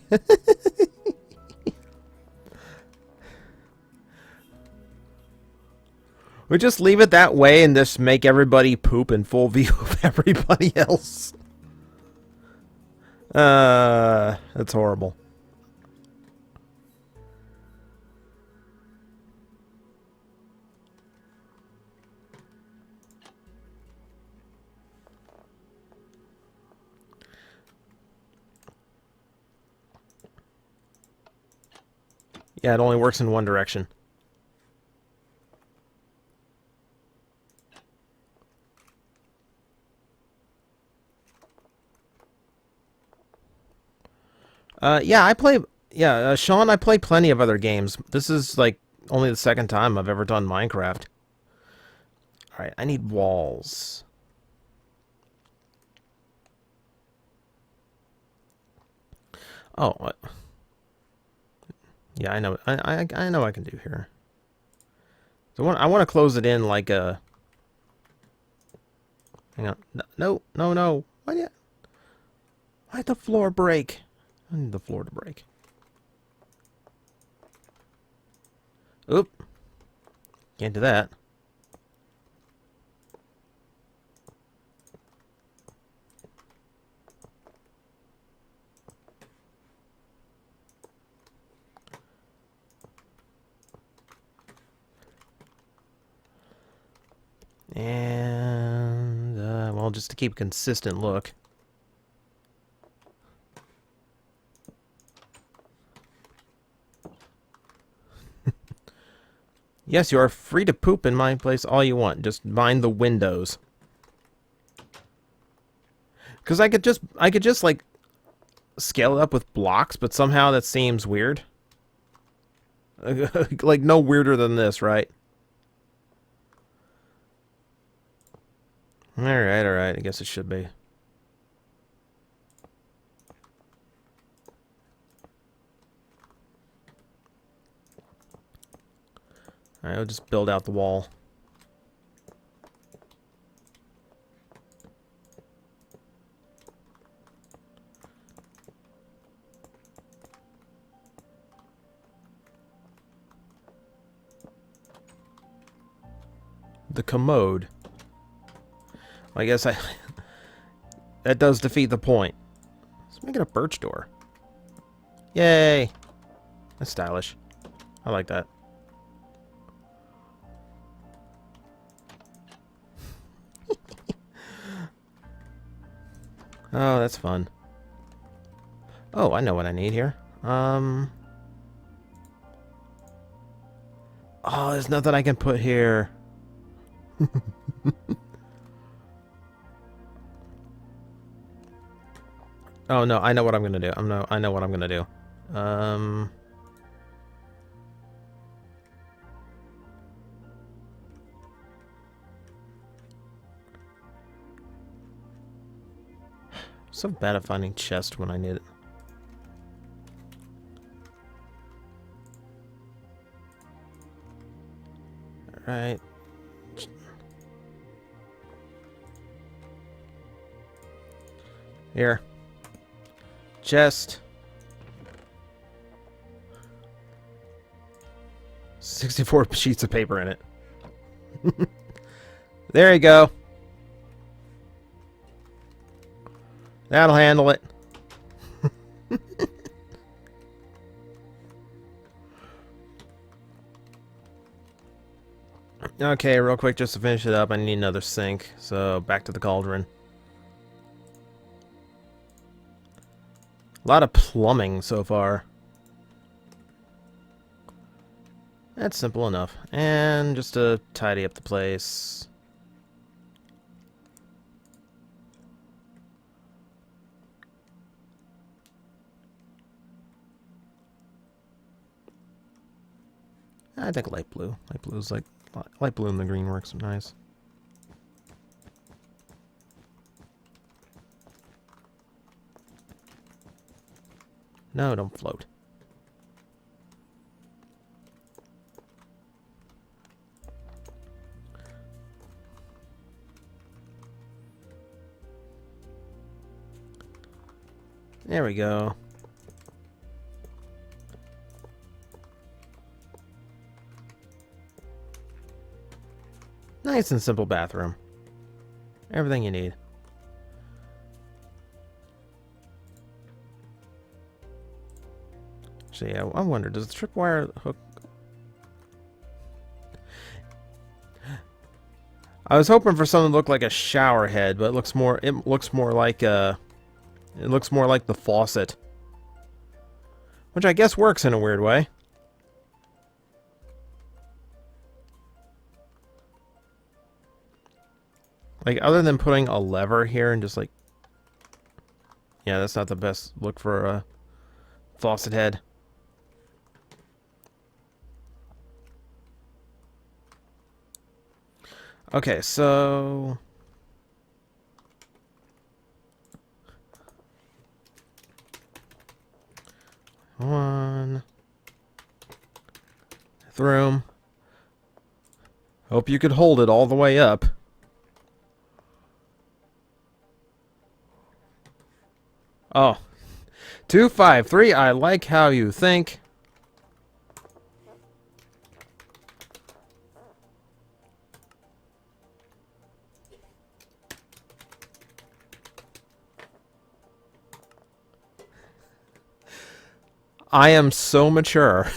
We just leave it that way and just make everybody poop in full view of everybody else. That's horrible. Yeah, it only works in one direction. Yeah, I play... Yeah, Sean, I play plenty of other games. This is, like, only the second time I've ever done Minecraft. Alright, I need walls. Oh, what? Yeah, I know. I know I can do here. So I want to close it in like a... Hang on. No, no, no. Why'd the floor break? I need the floor to break. Oop. Can't do that. And, well, just to keep a consistent look. Yes, you are free to poop in my place all you want. Just mind the windows. Because I could just, like, scale it up with blocks, but somehow that seems weird. Like, no weirder than this, right? Alright, alright. I guess it should be. Alright, I'll just build out the wall. The commode. I guess that does defeat the point. Let's make it a birch door. Yay! That's stylish. I like that. Oh, that's fun. Oh, I know what I need here. Oh, there's nothing I can put here. Oh no, I know what I'm gonna do. I know what I'm gonna do. So bad at finding chest when I need it. Alright. Here. Chest. 64 sheets of paper in it. There you go. That'll handle it. Okay, real quick, just to finish it up, I need another sink. So, back to the cauldron. A lot of plumbing so far. That's simple enough. And just to tidy up the place. I think light blue. Light blue is like light blue and the green works nice. No, don't float. There we go. Nice and simple bathroom. Everything you need. Actually, I wonder, does the tripwire hook... I was hoping for something to look like a shower head, but it looks more like a... It looks more like the faucet. Which I guess works in a weird way. Like, other than putting a lever here and just like... Yeah, that's not the best look for a faucet head. Okay, so... One... Room. Hope you could hold it all the way up. Oh. 253, I like how you think. I am so mature.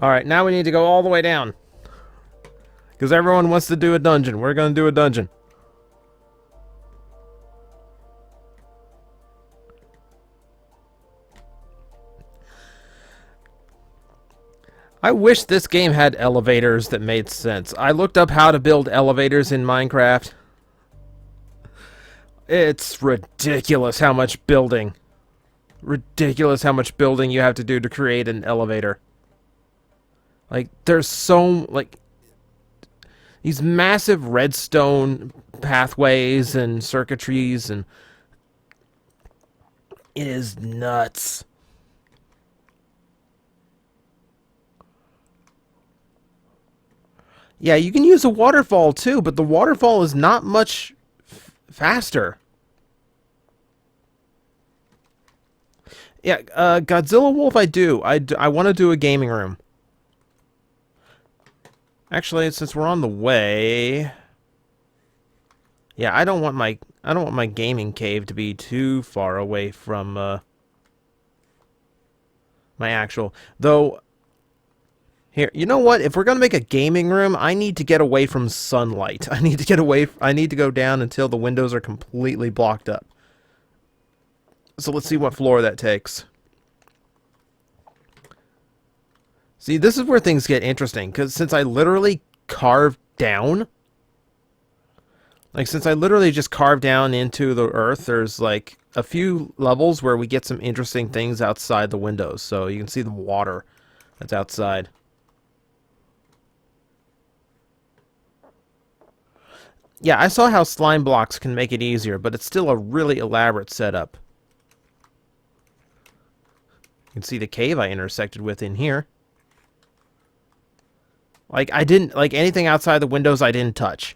Alright, now we need to go all the way down. Because everyone wants to do a dungeon. We're going to do a dungeon. I wish this game had elevators that made sense. I looked up how to build elevators in Minecraft. It's ridiculous how much building. Ridiculous how much building you have to do to create an elevator. Like, there's so, like, these massive redstone pathways and circuitries, and it is nuts. Yeah, you can use a waterfall too, but the waterfall is not much faster. Yeah, Godzilla Wolf I do. I want to do a gaming room. Actually, since we're on the way... Yeah, I don't want my gaming cave to be too far away from my actual... Though, here, you know what? If we're going to make a gaming room, I need to get away from sunlight. I need to get away... I need to go down until the windows are completely blocked up. So let's see what floor that takes. See, this is where things get interesting, because since I literally carved down... Like, since I literally just carved down into the earth, there's, like, a few levels where we get some interesting things outside the windows. So you can see the water that's outside. Yeah, I saw how slime blocks can make it easier, but it's still a really elaborate setup. You can see the cave I intersected with in here. Like, I didn't... Like, anything outside the windows I didn't touch.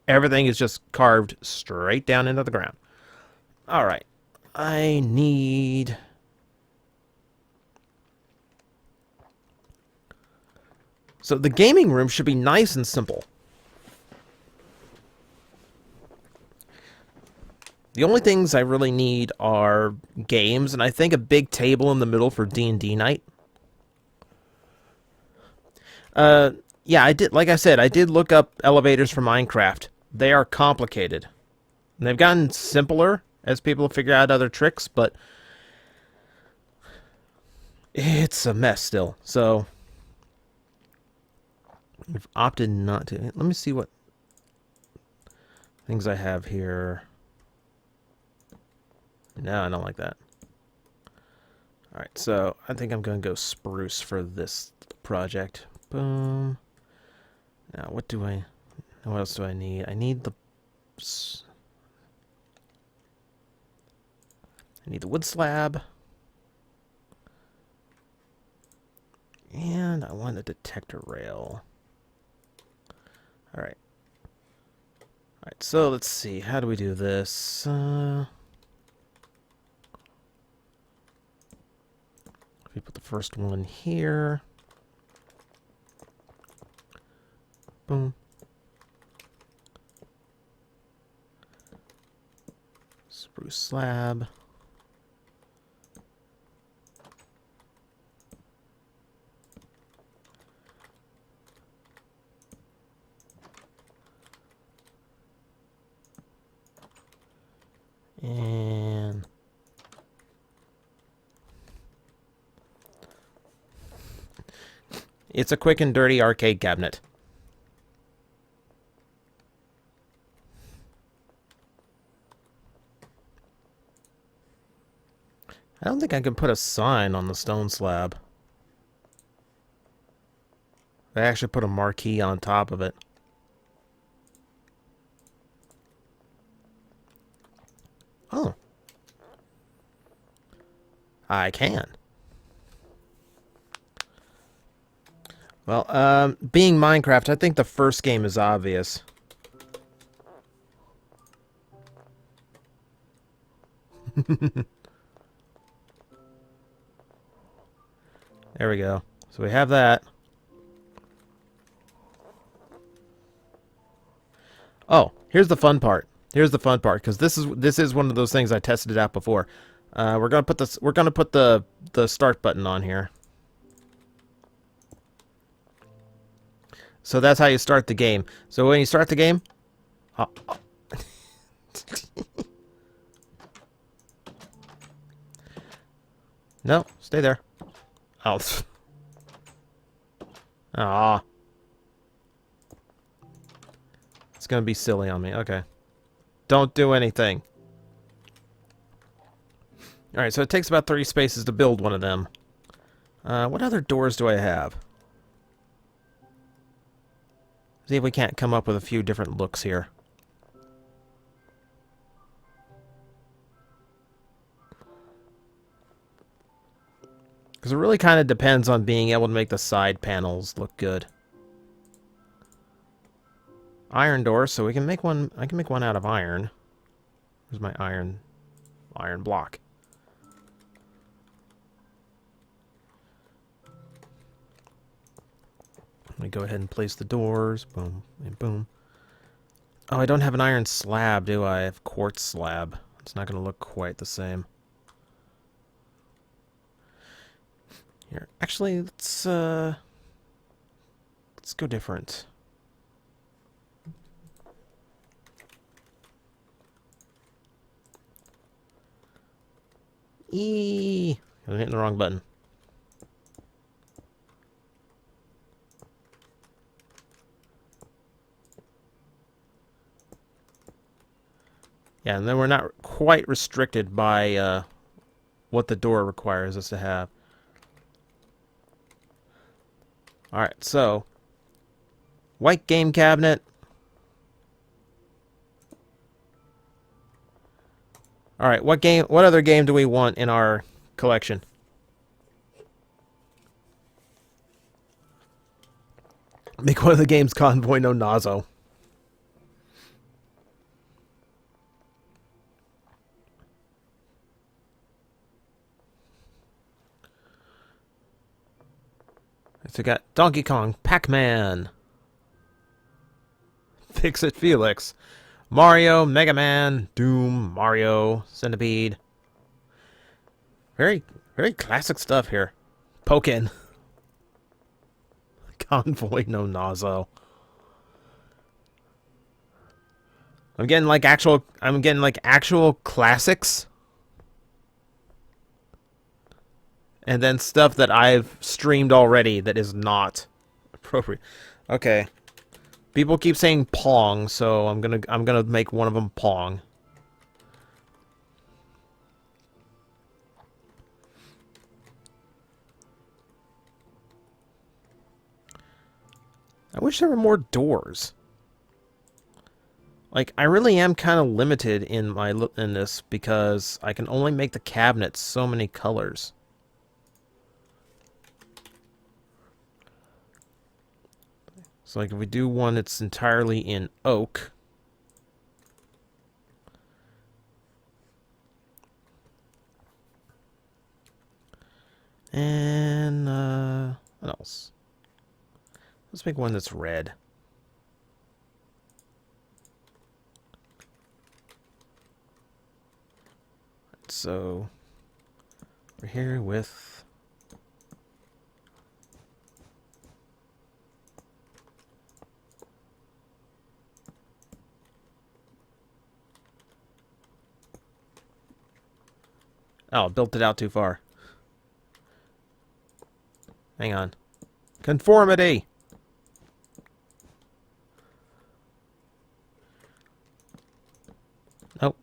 Everything is just carved straight down into the ground. Alright. I need... So the gaming room should be nice and simple. The only things I really need are games, and I think a big table in the middle for D&D night. Yeah, I did. Like I said, I did look up elevators for Minecraft. They are complicated. And they've gotten simpler as people figure out other tricks, but it's a mess still. So I've opted not to. Let me see what things I have here. No, I don't like that. Alright, so I think I'm going to go spruce for this project. Boom. Now, what else do I need? I need the wood slab. And I want a detector rail. Alright. Alright, so let's see. How do we do this? We put the first one here. Boom. Spruce slab. And it's a quick and dirty arcade cabinet. I don't think I can put a sign on the stone slab. I actually put a marquee on top of it. Oh. I can. Well, being Minecraft, I think the first game is obvious. There we go. So we have that. Oh, here's the fun part. Here's the fun part, because this is one of those things I tested it out before. We're gonna put the start button on here. So that's how you start the game. So when you start the game, no, stay there. Oh. Ah. It's gonna be silly on me. Okay. Don't do anything. Alright, so it takes about 30 spaces to build one of them. What other doors do I have? See if we can't come up with a few different looks here. Because it really kind of depends on being able to make the side panels look good. Iron door, so we can make one. I can make one out of iron. Where's my iron block? me go ahead and place the doors. Boom and boom. Oh, I don't have an iron slab, do I? I have quartz slab. It's not going to look quite the same. Here, actually, let's go different. I'm hitting the wrong button. Yeah, and then we're not quite restricted by what the door requires us to have. Alright, so white game cabinet. Alright, what other game do we want in our collection? Make one of the games Convoy no Nazo. So we got Donkey Kong, Pac-Man, Fix-It Felix, Mario, Mega Man, Doom, Mario, Centipede. Very, very classic stuff here. Pokken. Convoy no Nazo. I'm getting like actual classics. And then stuff that I've streamed already that is not appropriate. Okay. People keep saying Pong, so I'm gonna make one of them Pong. I wish there were more doors. Like, I really am kind of limited in this because I can only make the cabinets so many colors. So, like, if we do one that's entirely in oak. And, what else? Let's make one that's red. So, we're here with... Oh, built it out too far. Hang on. Conformity! Nope.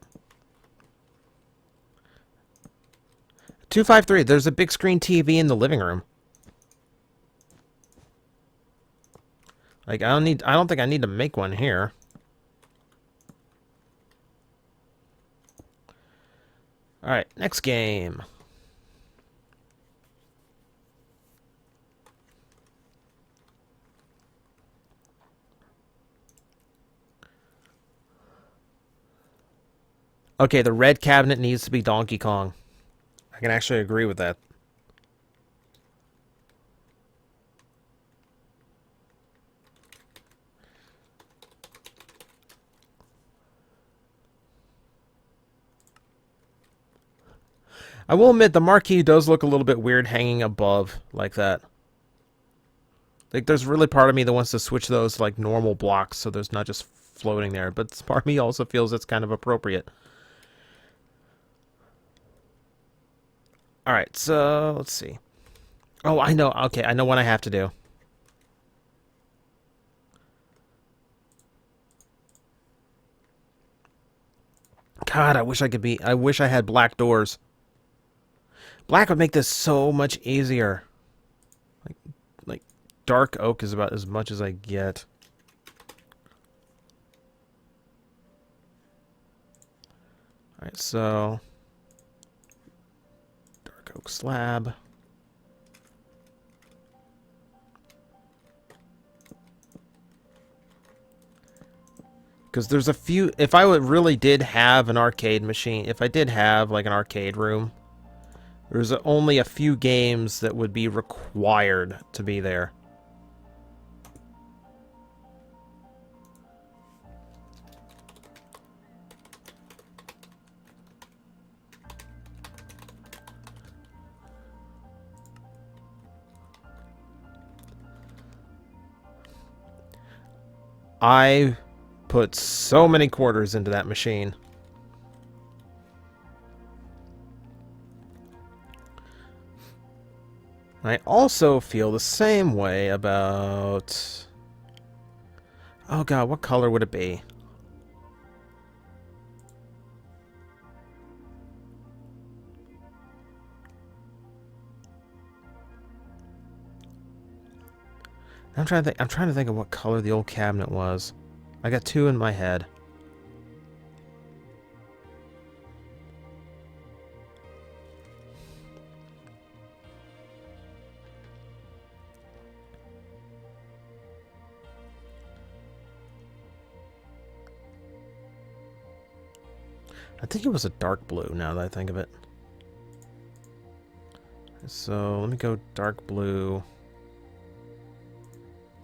253. There's a big screen TV in the living room. Like, I don't think I need to make one here. Alright, next game. Okay, the red cabinet needs to be Donkey Kong. I can actually agree with that. I will admit, the marquee does look a little bit weird hanging above like that. Like, there's really part of me that wants to switch those to, like, normal blocks so there's not just floating there. But part of me also feels it's kind of appropriate. Alright, so, let's see. Oh, I know. Okay, I know what I have to do. God, I wish I had black doors. Black would make this so much easier. Like dark oak is about as much as I get. Alright, so dark oak slab. Because there's a few... If I really did have an arcade machine... If I did have, like, an arcade room... There's only a few games that would be required to be there. I put so many quarters into that machine. I also feel the same way about... Oh god, what color would it be? I'm trying to think of what color the old cabinet was. I got two in my head. I think it was a dark blue now that I think of it. So let me go dark blue.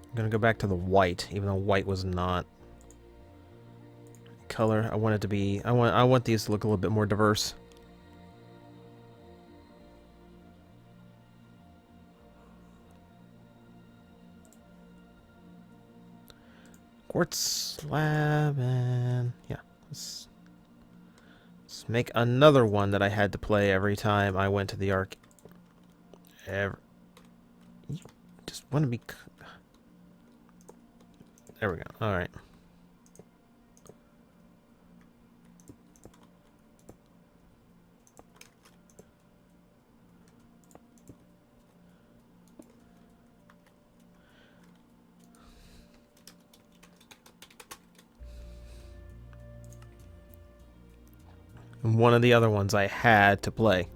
I'm gonna go back to the white, even though white was not color. I want it to be. I want these to look a little bit more diverse. Quartz slab and yeah. Let's make another one that I had to play every time I went to the arc. You just want to be. There we go. All right. And one of the other ones I had to play.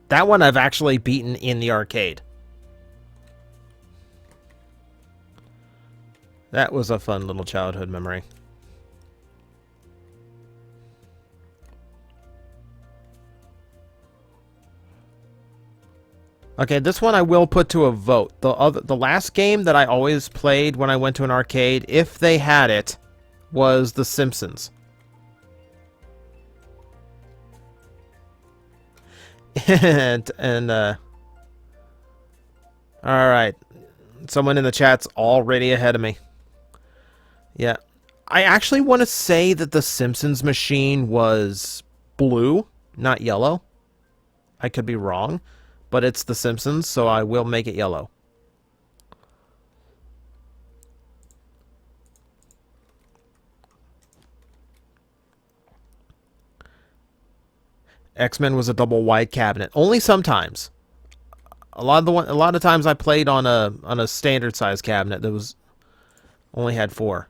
That one I've actually beaten in the arcade. That was a fun little childhood memory. Okay, this one I will put to a vote. The last game that I always played when I went to an arcade, if they had it, was The Simpsons. and all right, someone in the chat's already ahead of me. Yeah, I actually want to say that the Simpsons machine was blue, not yellow. I could be wrong, but it's the Simpsons, so I will make it yellow. X-Men was a double wide cabinet. Only sometimes. A lot of times I played on a standard size cabinet that was only had 4.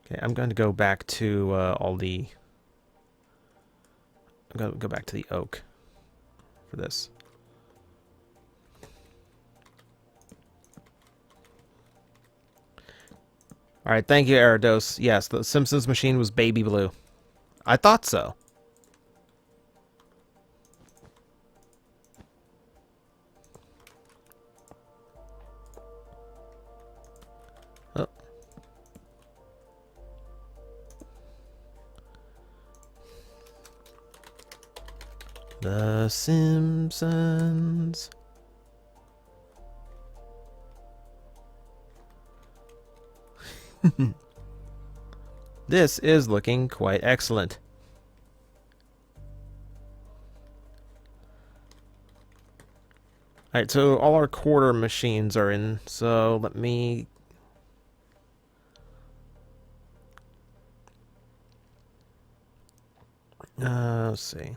Okay, I'm going to go back to all the. I'm going to go back to the oak for this. All right, thank you, Eridos. Yes, the Simpsons machine was baby blue. I thought so. Oh. The Simpsons. This is looking quite excellent. Alright, so all our quarter machines are in, so let me... let's see. I'm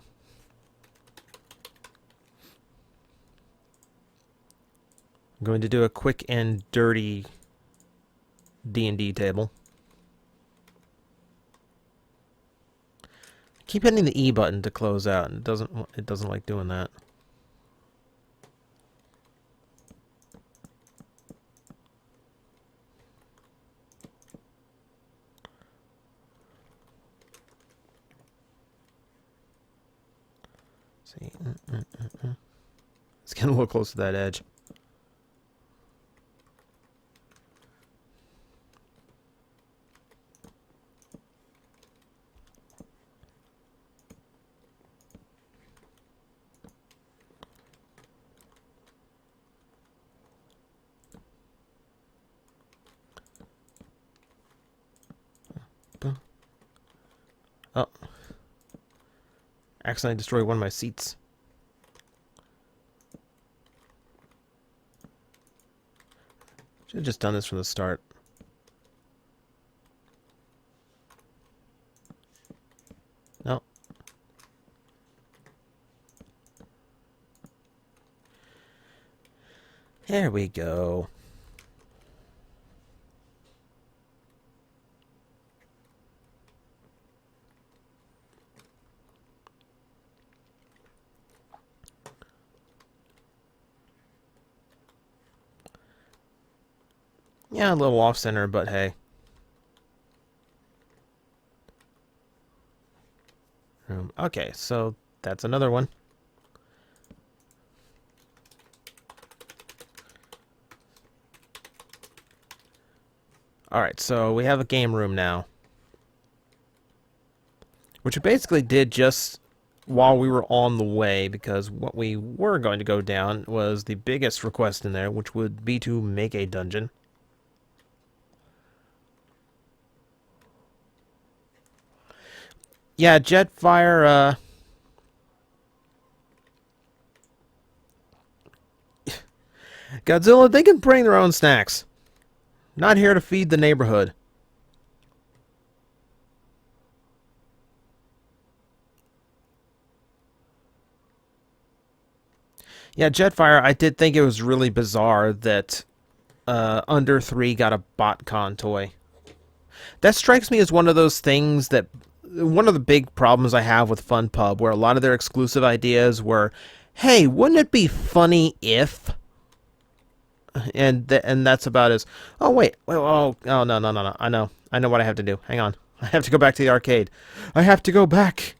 going to do a quick and dirty D&D table. Keep hitting the E button to close out, and it doesn't like doing that. See, it's getting a little close to that edge. Accidentally destroy one of my seats. Should have just done this from the start. No. There we go. Yeah, a little off-center, but hey. Okay, so that's another one. Alright, so we have a game room now. Which we basically did just while we were on the way, because what we were going to go down was the biggest request in there, which would be to make a dungeon. Yeah, Jetfire, Godzilla, they can bring their own snacks. Not here to feed the neighborhood. Yeah, Jetfire, I did think it was really bizarre that Under 3 got a BotCon toy. That strikes me as one of those things that... One of the big problems I have with FunPub, where a lot of their exclusive ideas were, hey, wouldn't it be funny if... And that's about as... Oh, wait. Oh, no, no, no, no. I know what I have to do. Hang on. I have to go back to the arcade. I have to go back.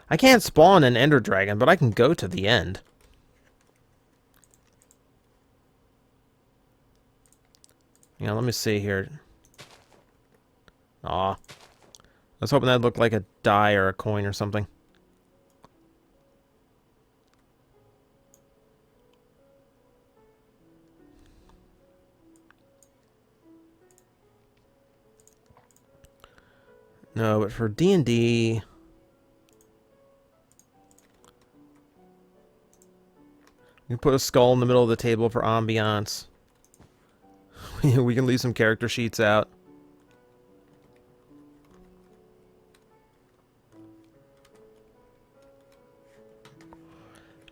I can't spawn an Ender Dragon, but I can go to the end. Yeah, let me see here. Aw. I was hoping that'd look like a die or a coin or something. No, but for D&D... We can put a skull in the middle of the table for ambiance. We can leave some character sheets out.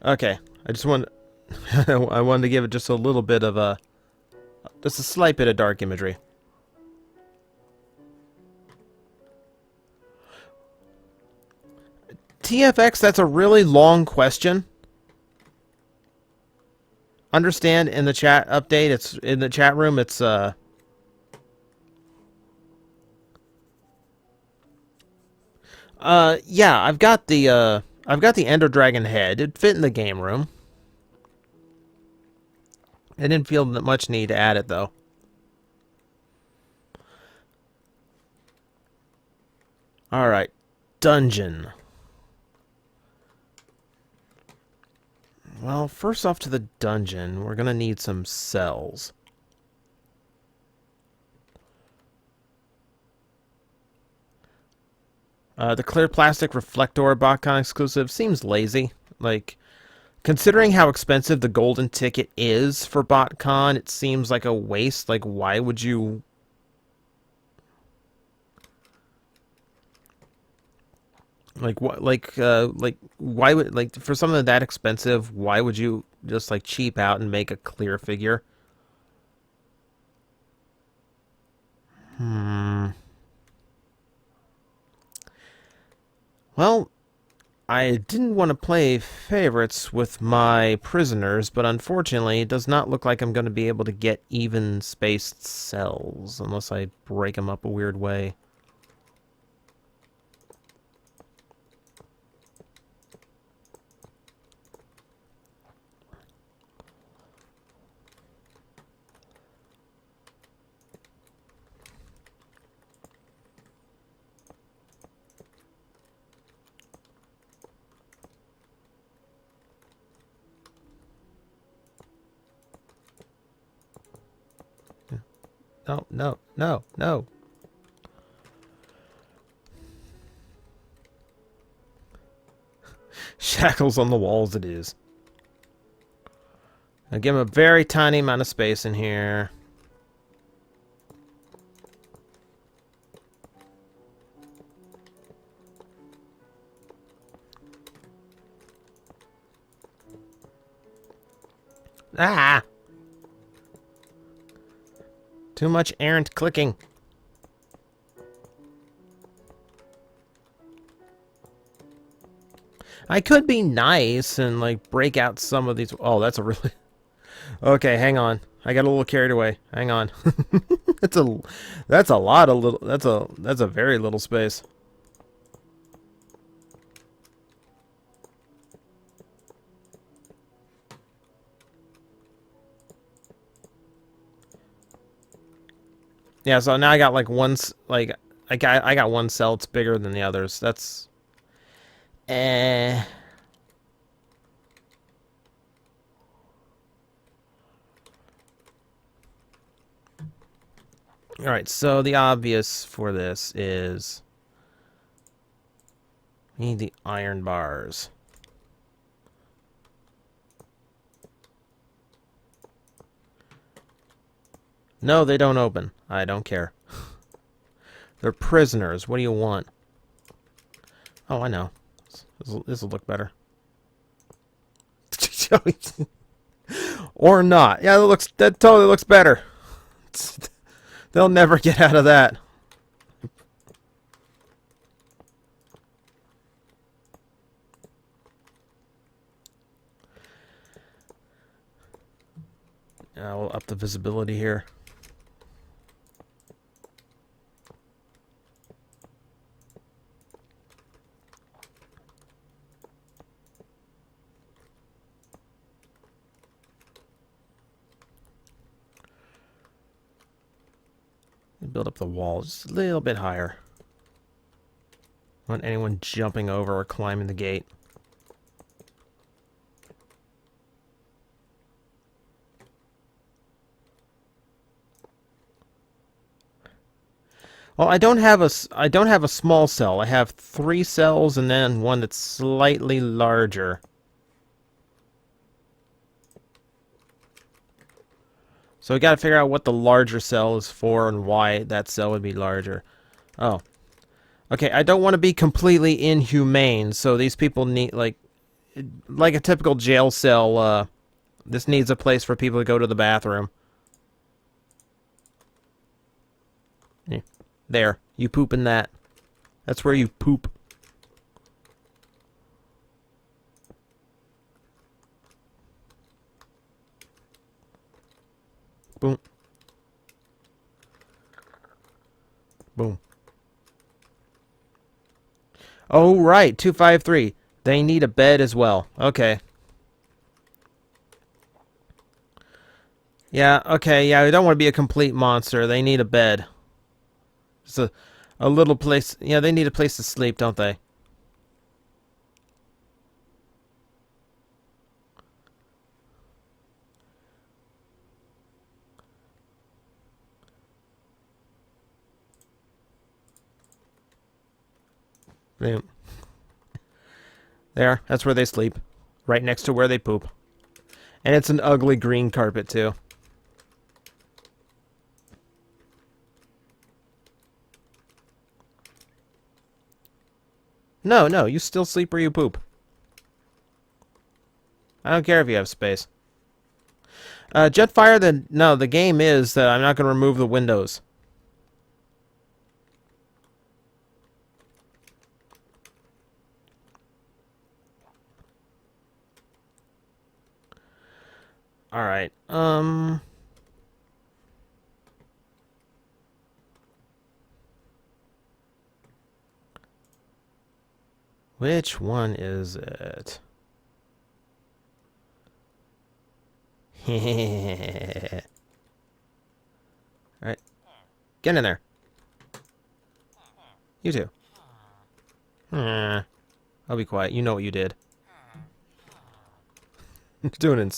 Okay, I just want... I wanted to give it just a little bit of a... Just a slight bit of dark imagery. TFX, that's a really long question. Understand in the chat update, it's in the chat room, it's yeah, I've got the Ender Dragon head. It fit in the game room. I didn't feel that much need to add it though. Alright. Dungeon. Well, first off to the dungeon, we're gonna need some cells. The clear plastic reflector BotCon exclusive seems lazy. Like, considering how expensive the golden ticket is for BotCon, it seems like a waste. Like, why would you... Like, what? Like, why would... Like, for something that expensive, why would you just, like, cheap out and make a clear figure? Well, I didn't want to play favorites with my prisoners, but unfortunately it does not look like I'm going to be able to get even-spaced cells, unless I break them up a weird way. No, no, no, no. Shackles on the walls it is. I'll give him a very tiny amount of space in here. Ah! Too much errant clicking. I could be nice and, like, break out some of these... Oh, that's a really... Okay, hang on. I got a little carried away. Hang on. That's a lot of little... That's a very little space. Yeah, so now I got, like, I got one cell that's bigger than the others. That's... Eh... Alright, so the obvious for this is... We need the iron bars. No, they don't open. I don't care. They're prisoners. What do you want? Oh, I know. This will look better. Or not. Yeah, that totally looks better. They'll never get out of that. We'll up the visibility here. Build up the wall just a little bit higher. I don't want anyone jumping over or climbing the gate. Well, I don't have a small cell. I have 3 cells and then one that's slightly larger. So we got to figure out what the larger cell is for and why that cell would be larger. Oh. Okay, I don't want to be completely inhumane, so these people need, like a typical jail cell, this needs a place for people to go to the bathroom. Yeah. There. You poop in that. That's where you poop. Boom. Boom. Oh, right. 253. They need a bed as well. Okay. Yeah, okay. Yeah, we don't want to be a complete monster. They need a bed. It's a little place. Yeah, they need a place to sleep, don't they? Boom. There, that's where they sleep. Right next to where they poop. And it's an ugly green carpet, too. No, no, you still sleep where you poop. I don't care if you have space. Jetfire, the game is that I'm not going to remove the windows. Alright, which one is it? Alright. Get in there. You too. I'll be quiet. You know what you did. Doing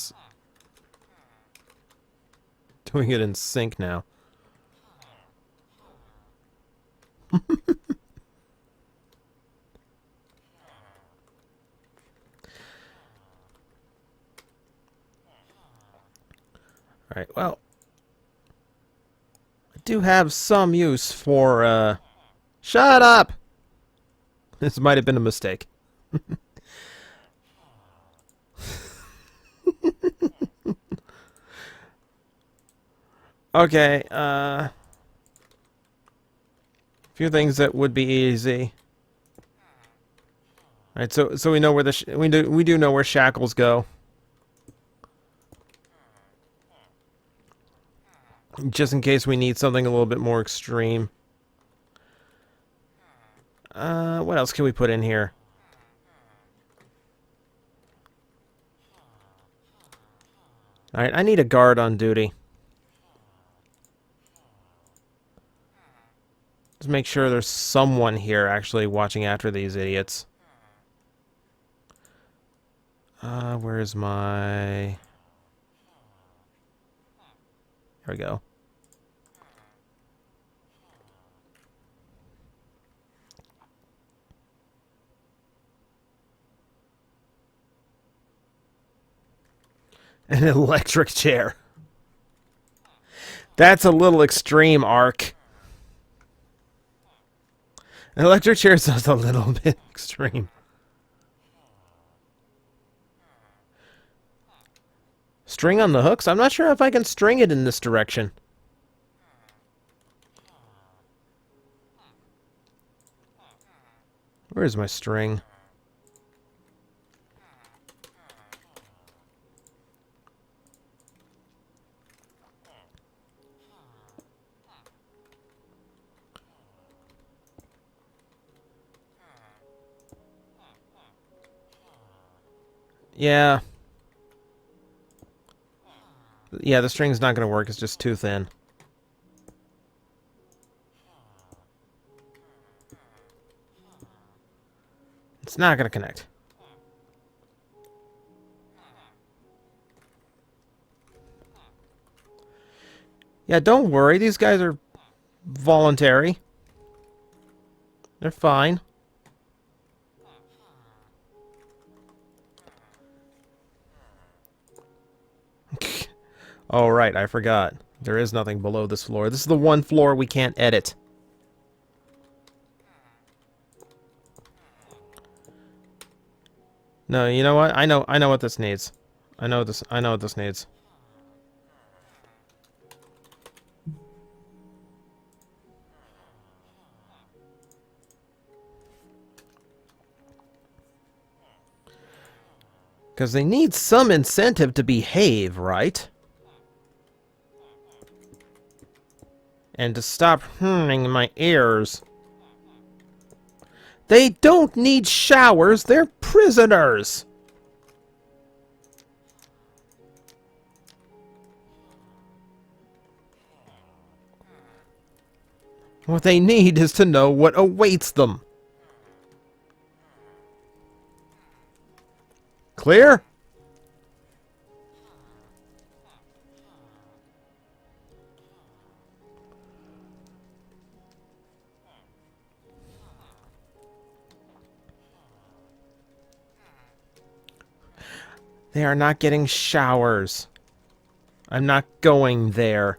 it in sync now. Alright, well. I do have some use for, Shut up! This might have been a mistake. Okay, a few things that would be easy. Alright, so we know where the we do know where shackles go. Just in case we need something a little bit more extreme. What else can we put in here? Alright, I need a guard on duty. Just make sure there's someone here actually watching after these idiots. Where's my... There we go. An electric chair. That's a little extreme, Ark. An electric chair is just a little bit extreme. String on the hooks? I'm not sure if I can string it in this direction. Where's my string? Yeah. Yeah, the string's not going to work. It's just too thin. It's not going to connect. Yeah, don't worry. These guys are voluntary. They're fine. Oh, right. I forgot. There is nothing below this floor. This is the one floor we can't edit. No, you know what? I know what this needs. I know what this needs. Because they need some incentive to behave, right? And to stop hurting my ears. They don't need showers, they're prisoners! What they need is to know what awaits them. Clear? They are not getting showers. I'm not going there.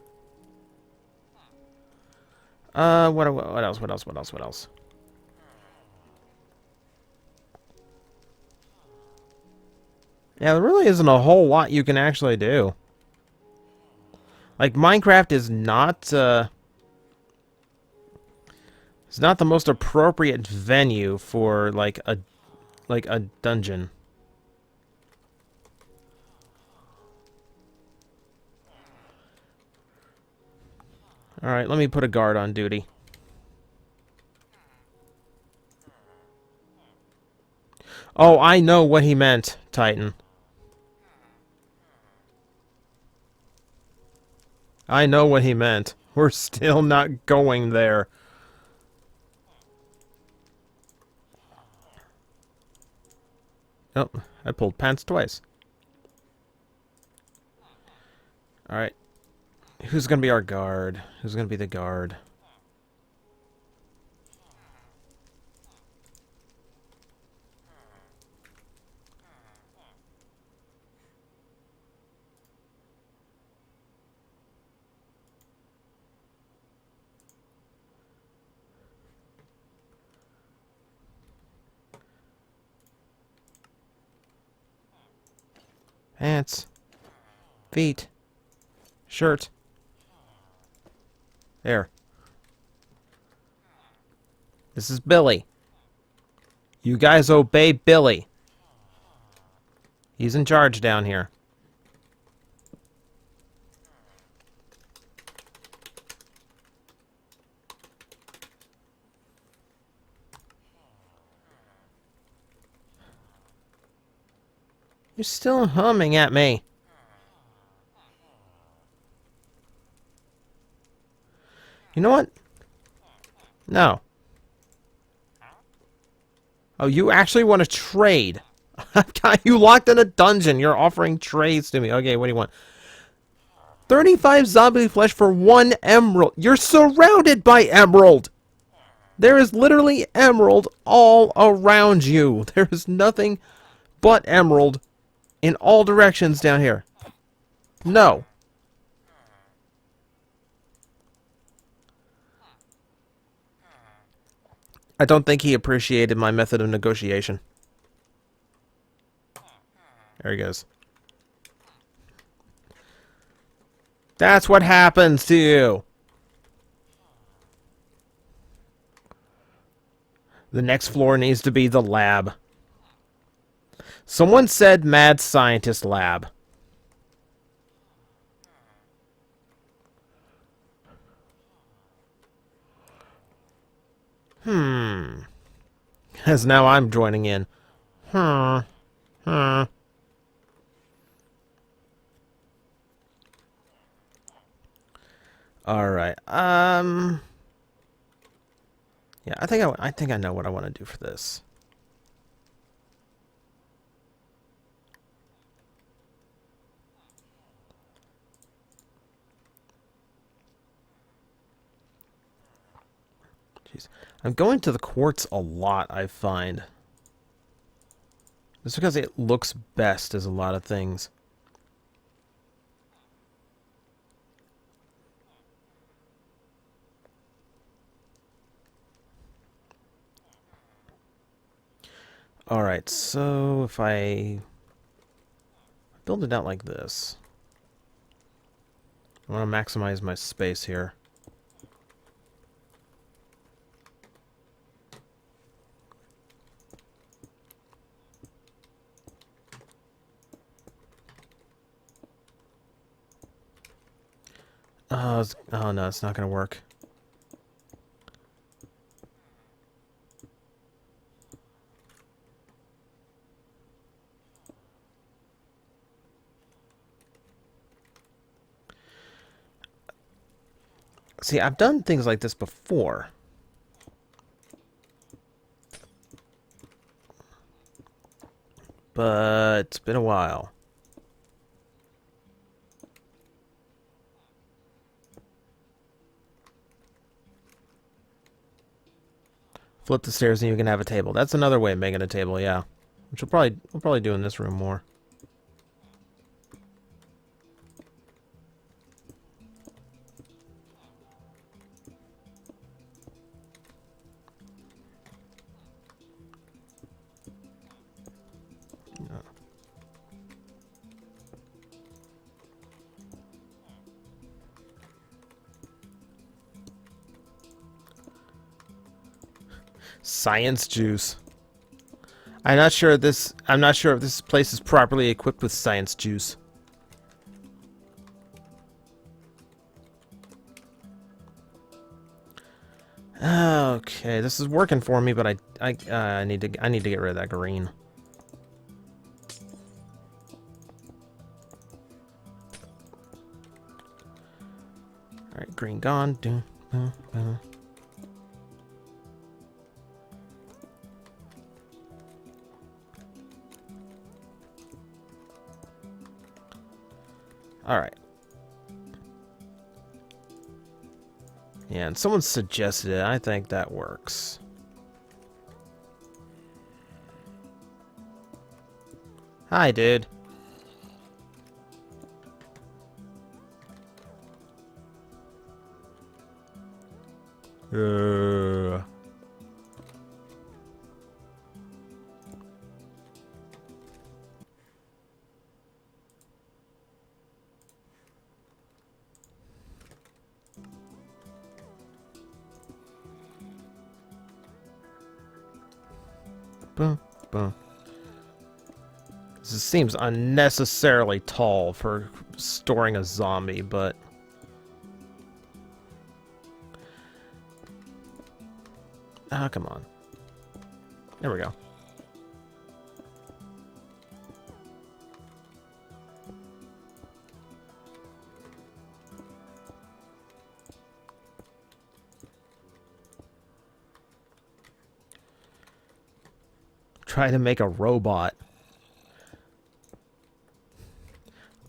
What else? Yeah, there really isn't a whole lot you can actually do. Like, Minecraft is not, it's not the most appropriate venue for, like a dungeon. Alright, let me put a guard on duty. Oh, I know what he meant, Titan. I know what he meant. We're still not going there. Oh, I pulled pants twice. Alright. Who's gonna be our guard? Who's gonna be the guard? Pants. Feet. Shirt. There. This is Billy. You guys obey Billy. He's in charge down here. You're still humming at me. You know what? No. Oh, you actually want to trade? I've got you locked in a dungeon. You're offering trades to me. Okay, what do you want? 35 zombie flesh for 1 emerald. You're surrounded by emerald. There is literally emerald all around you. There is nothing but emerald in all directions down here. No. I don't think he appreciated my method of negotiation. There he goes. That's what happens to you. The next floor needs to be the lab. Someone said mad scientist lab. As now I'm joining in. Alright. Yeah, I think I know what I want to do for this. Jeez. I'm going to the quartz a lot, I find. Just because it looks best as a lot of things. Alright, so if I build it out like this, I want to maximize my space here. Oh no, it's not going to work. See, I've done things like this before. But it's been a while. Flip the stairs and you can have a table. That's another way of making a table, yeah. Which we'll probably do in this room more. Science juice. I'm not sure if this place is properly equipped with science juice. Okay, this is working for me, but I need to get rid of that green. All right, green gone. All right. Yeah, and someone suggested it. I think that works. Hi, dude. Boom, boom. This seems unnecessarily tall for storing a zombie, but... Ah, come on. There we go. Try to make a robot.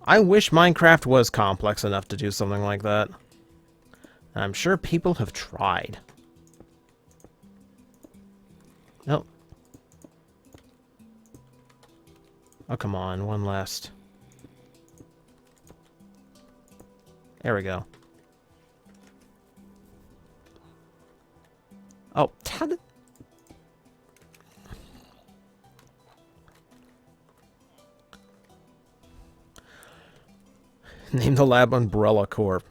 I wish Minecraft was complex enough to do something like that. I'm sure people have tried. Nope. Oh, come on. One last. There we go. Oh, how did... Name the lab Umbrella Corp.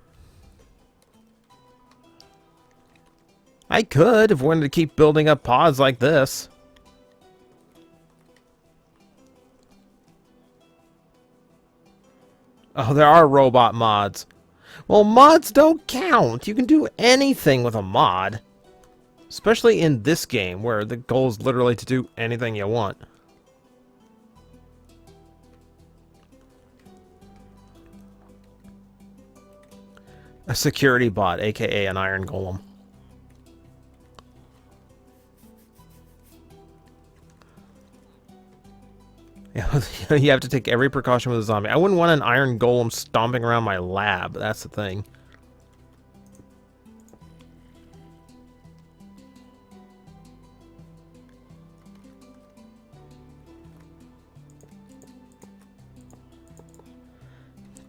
I could if I wanted to keep building up pods like this. Oh, there are robot mods. Well, mods don't count. You can do anything with a mod. Especially in this game, where the goal is literally to do anything you want. A security bot, aka an iron golem. You have to take every precaution with a zombie. I wouldn't want an iron golem stomping around my lab. That's the thing.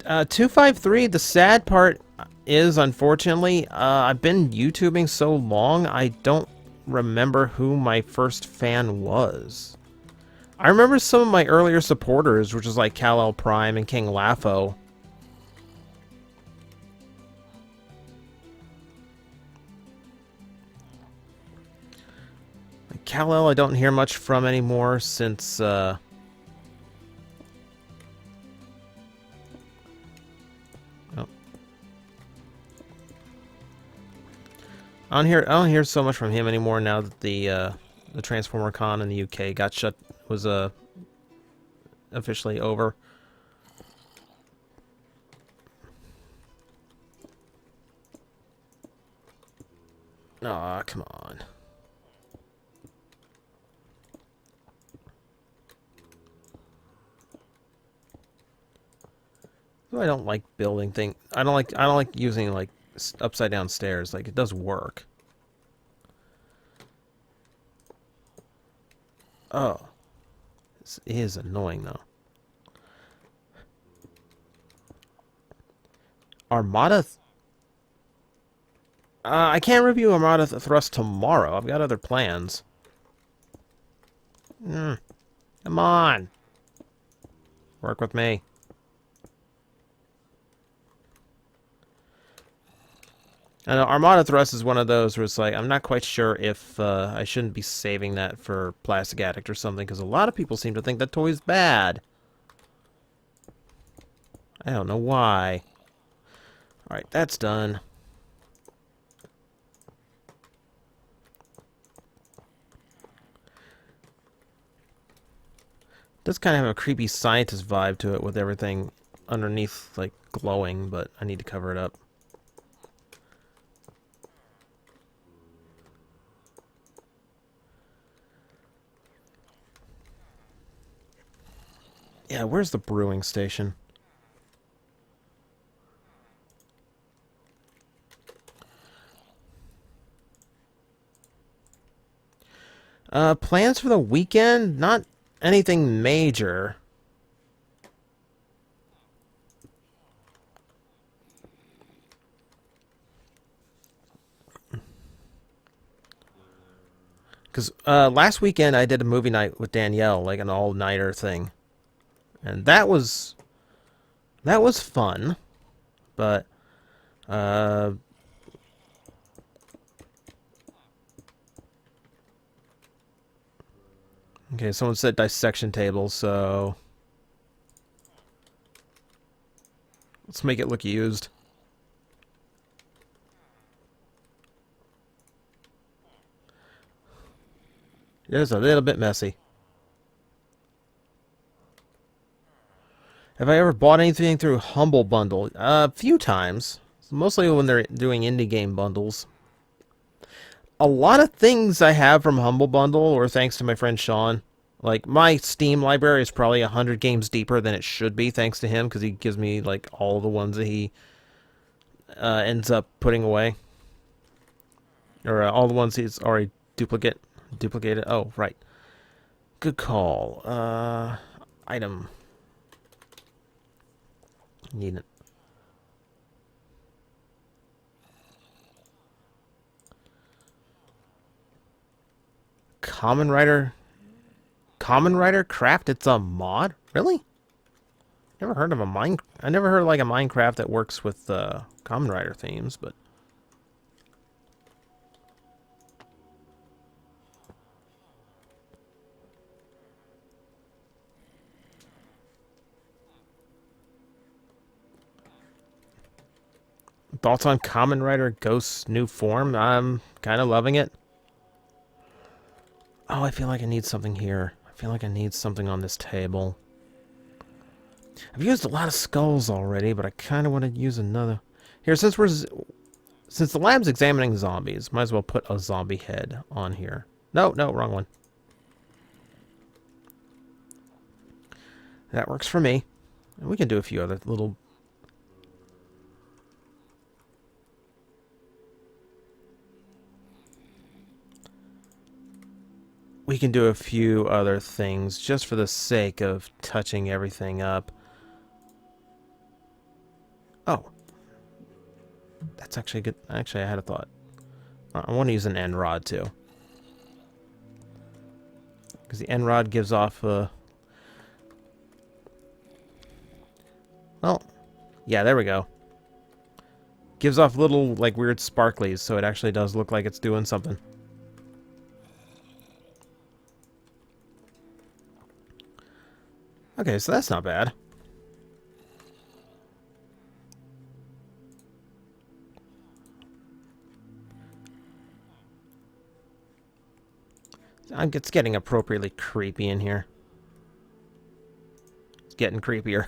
253, the sad part is, unfortunately, I've been YouTubing so long, I don't remember who my first fan was. I remember some of my earlier supporters, which is like Kal-El Prime and King Lafo. Kal-El I don't hear much from anymore since, I don't hear so much from him anymore now that the Transformer Con in the UK was officially over. Aw, come on. I don't like building things. I don't like using like upside down stairs. Like, it does work. Oh. This is annoying, though. Armada... I can't review Armada Thrust tomorrow. I've got other plans. Come on. Work with me. I know Armada Thrust is one of those where it's like, I'm not quite sure if I shouldn't be saving that for Plastic Addict or something, because a lot of people seem to think that toy's bad. I don't know why. Alright, that's done. Does kind of have a creepy scientist vibe to it with everything underneath, like, glowing, but I need to cover it up. Yeah, where's the brewing station? Plans for the weekend? Not anything major. Because last weekend I did a movie night with Danielle, like an all-nighter thing. And that was fun, but Okay, someone said dissection table, so let's make it look used. It is a little bit messy. Have I ever bought anything through Humble Bundle? A few times. Mostly when they're doing indie game bundles. A lot of things I have from Humble Bundle, or thanks to my friend Sean. Like, my Steam library is probably 100 games deeper than it should be, thanks to him, because he gives me, like, all the ones that he ends up putting away. Or all the ones he's already duplicated. Oh, right. Good call. Item. Need it. Common Writer Craft? It's a mod? Really? Never heard of I never heard of like a Minecraft that works with Common Writer themes, but thoughts on Common Writer Ghost's new form? I'm kind of loving it. Oh, I feel like I need something here. I feel like I need something on this table. I've used a lot of skulls already, but I kind of want to use another. Here, since the lab's examining zombies, might as well put a zombie head on here. No, wrong one. That works for me. And we can do a few other little... We can do a few other things just for the sake of touching everything up. Oh. That's actually good. Actually, I had a thought. I want to use an end rod too. Because the end rod gives off a... Well, yeah, there we go. Gives off little, like, weird sparklies, so it actually does look like it's doing something. Okay, so that's not bad. It's getting appropriately creepy in here. It's getting creepier.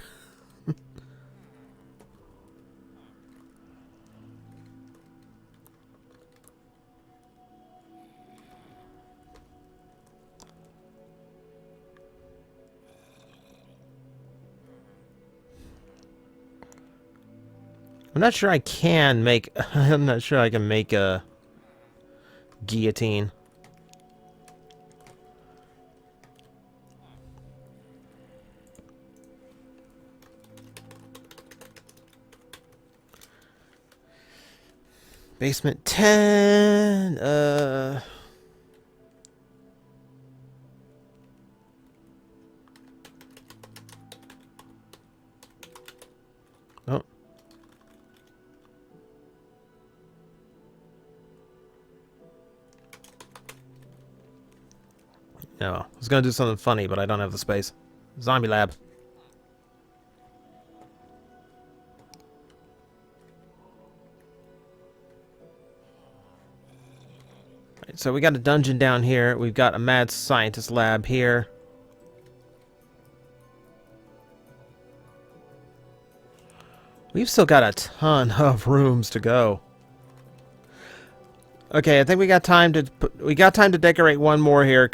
I'm not sure I can make... I'm not sure I can make a guillotine. Basement 10, Oh. No, I was gonna do something funny, but I don't have the space. Zombie lab. Right, so we got a dungeon down here. We've got a mad scientist lab here. We've still got a ton of rooms to go. Okay, I think we got time to decorate one more here.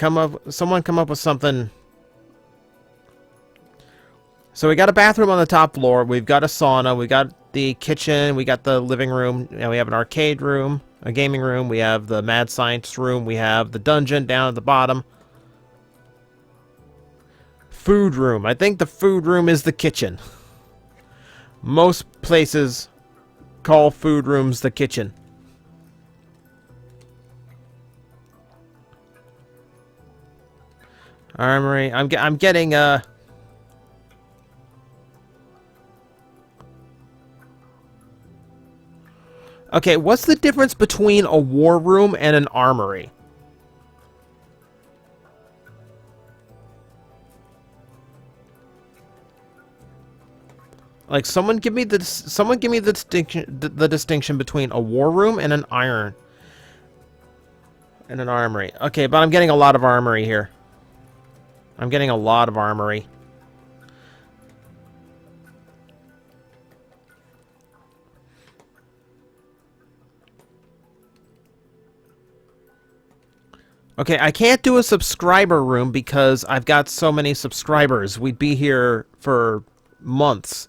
Someone come up with something. So we got a bathroom on the top floor. We've got a sauna. We got the kitchen. We got the living room. And we have an arcade room, a gaming room. We have the mad science room. We have the dungeon down at the bottom. Food room. I think the food room is the kitchen. Most places call food rooms the kitchen. Armory. I'm getting Okay, what's the difference between a war room and an armory? Like, someone give me the distinction between a war room and an iron and an armory. Okay, but I'm getting a lot of armory here. I'm getting a lot of armory. Okay, I can't do a subscriber room because I've got so many subscribers. We'd be here for months.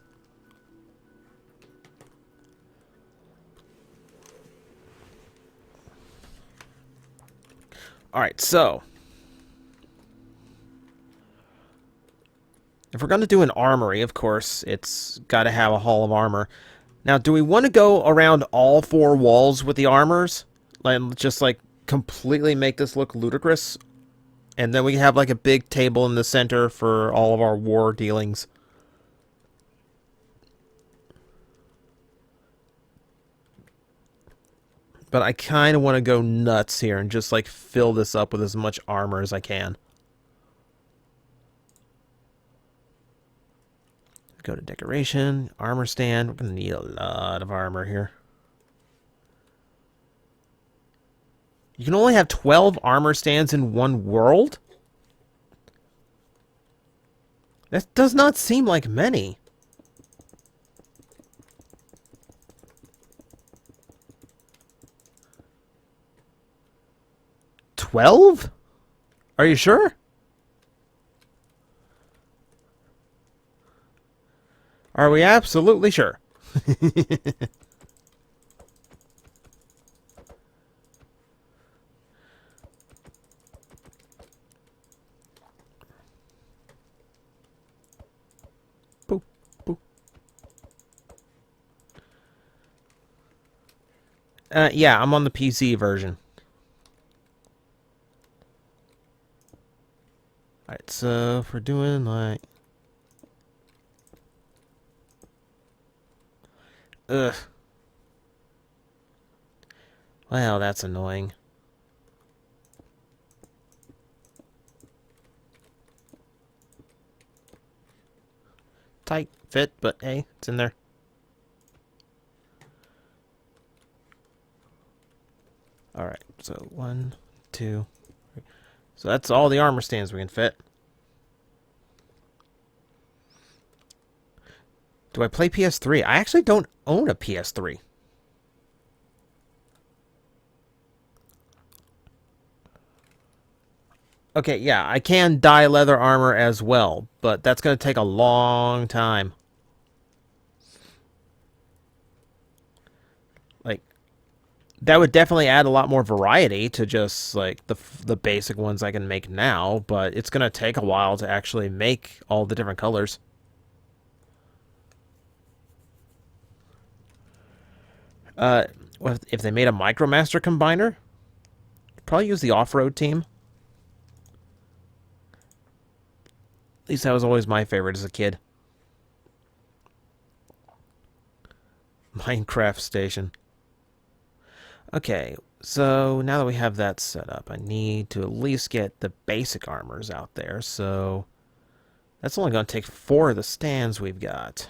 Alright, so if we're going to do an armory, of course, it's got to have a hall of armor. Now, do we want to go around all four walls with the armors? Like, just, like, completely make this look ludicrous? And then we have, like, a big table in the center for all of our war dealings. But I kind of want to go nuts here and just, like, fill this up with as much armor as I can. Go to decoration, armor stand. We're going to need a lot of armor here. You can only have 12 armor stands in one world? That does not seem like many. "12? Are you sure?" Are we absolutely sure? Boop, boop. Yeah, I'm on the PC version. Alright, so if we're doing like... Ugh. Well, that's annoying. Tight fit, but hey, it's in there. Alright, so 1, 2, 3. So that's all the armor stands we can fit. Do I play PS3? I actually don't own a PS3. Okay, yeah, I can dye leather armor as well, but that's going to take a long time. Like, that would definitely add a lot more variety to just, like, the basic ones I can make now, but it's going to take a while to actually make all the different colors. If they made a Micromaster combiner, I'd probably use the off-road team. At least that was always my favorite as a kid. Minecraft station. Okay, so now that we have that set up, I need to at least get the basic armors out there, so that's only going to take 4 of the stands we've got.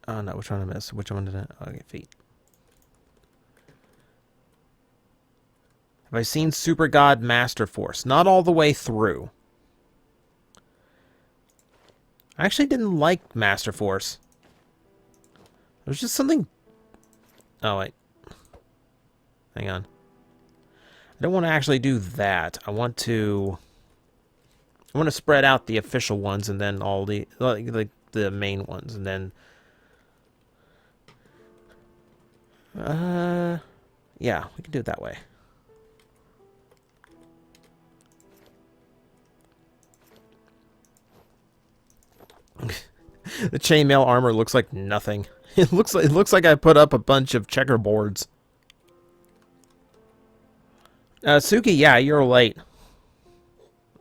Oh no, which one did I miss? Which one did I... Okay, feet. Have I seen Super God Master Force? Not all the way through. I actually didn't like Master Force. There's just something... Oh, wait. Hang on. I don't want to actually do that. I want to spread out the official ones and then all the main ones, and then... yeah, we can do it that way. The chainmail armor looks like nothing. It looks like I put up a bunch of checkerboards. Suki, yeah, you're late.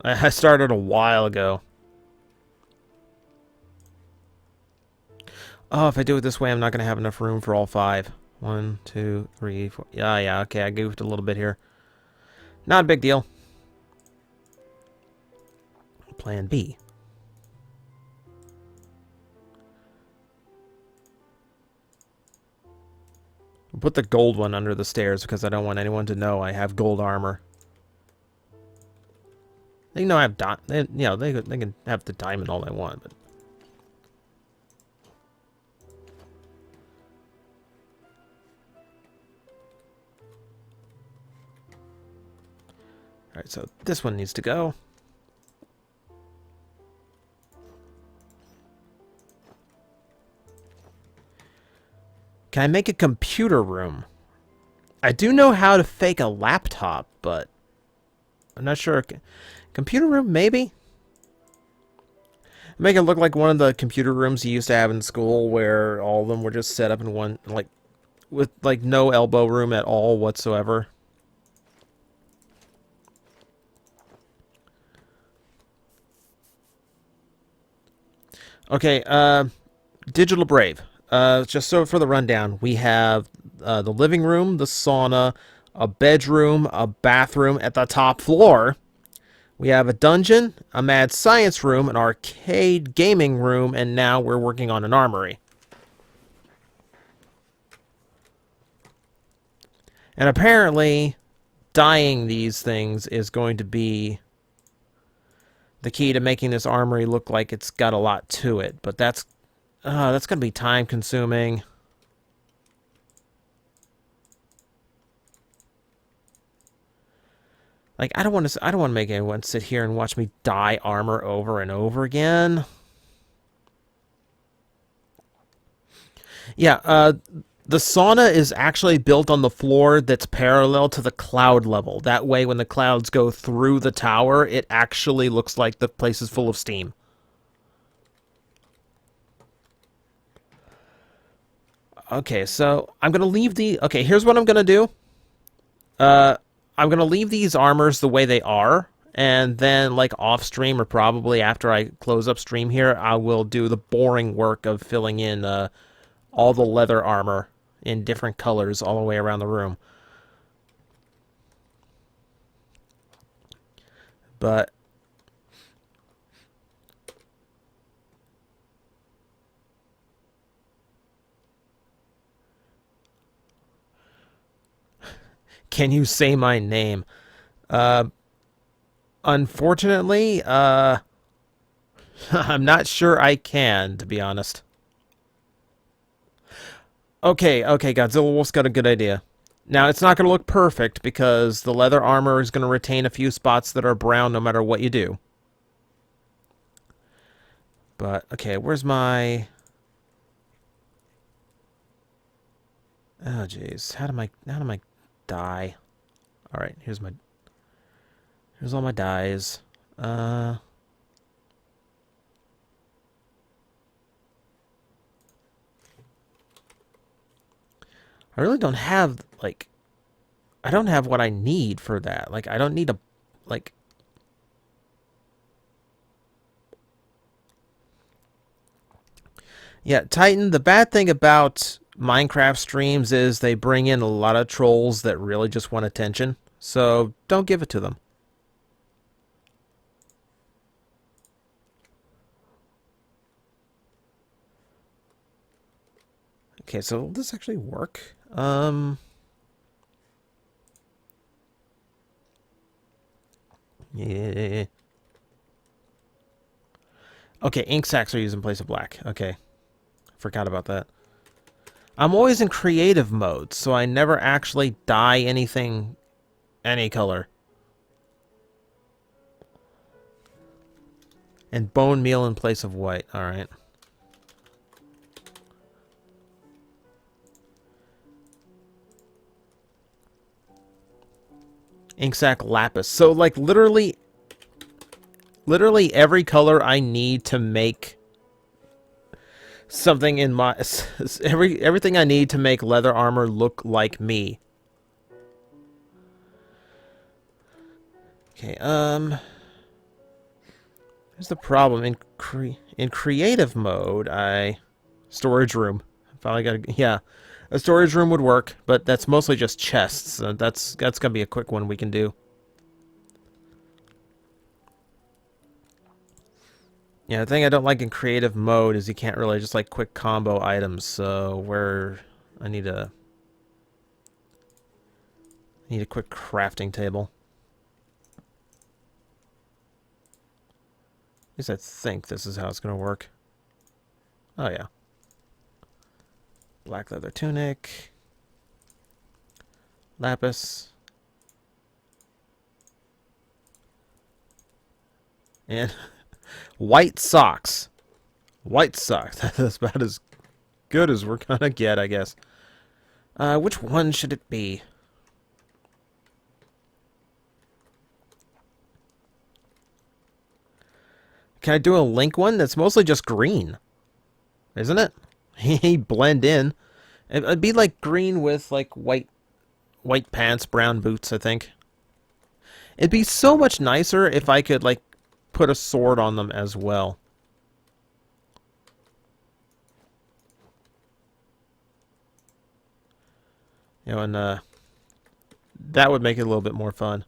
I started a while ago. Oh, if I do it this way, I'm not going to have enough room for all 5. 1, 2, 3, 4. Yeah, okay, I goofed a little bit here. Not a big deal. Plan B. I'll put the gold one under the stairs because I don't want anyone to know I have gold armor. They know I have they can have the diamond all they want, but all right. So this one needs to go. Can I make a computer room? I do know how to fake a laptop, but I'm not sure. Computer room, maybe? Make it look like one of the computer rooms you used to have in school where all of them were just set up in one, like, with, like, no elbow room at all whatsoever. Okay, Digital Brave. Just so for the rundown, we have the living room, the sauna, a bedroom, a bathroom at the top floor. We have a dungeon, a mad science room, an arcade gaming room, and now we're working on an armory. And apparently, dyeing these things is going to be the key to making this armory look like it's got a lot to it. But that's going to be time consuming. Like, I don't want to make anyone sit here and watch me dye armor over and over again. Yeah, the sauna is actually built on the floor that's parallel to the cloud level. That way, when the clouds go through the tower, it actually looks like the place is full of steam. Okay, so I'm going to leave the... Okay, here's what I'm going to do. I'm going to leave these armors the way they are, and then, like, off-stream, or probably after I close up stream here, I will do the boring work of filling in all the leather armor in different colors all the way around the room. But... Can you say my name? Unfortunately, I'm not sure I can, to be honest. Okay, Godzilla Wolf's got a good idea. Now, it's not going to look perfect because the leather armor is going to retain a few spots that are brown no matter what you do. But, okay, where's my... Oh, jeez. How do I dye? Alright, here's all my dyes. I really don't have, like... I don't have what I need for that. Like, I don't need a... Like... Yeah, Titan, the bad thing about Minecraft streams is they bring in a lot of trolls that really just want attention. So, don't give it to them. Okay, so will this actually work? Yeah. Okay, ink sacks are used in place of black. Okay. Forgot about that. I'm always in creative mode, so I never actually dye anything any color. And bone meal in place of white. Alright. Ink sac lapis. So, like, literally every color I need to make something in my... everything I need to make leather armor look like me. Okay, here's the problem. In creative mode, I Storage room. Finally got yeah. A storage room would work, but that's mostly just chests. That's gonna be a quick one we can do. Yeah, the thing I don't like in creative mode is you can't really just like quick combo items. So where I need a quick crafting table. At least I think this is how it's gonna work. Oh yeah. Black leather tunic. Lapis. And white socks. White socks. That's about as good as we're gonna get, I guess. Which one should it be? Can I do a Link one? That's mostly just green. Isn't it? He blend in. It'd be like green with like white pants, brown boots, I think. It'd be so much nicer if I could like put a sword on them as well. You know, and that would make it a little bit more fun.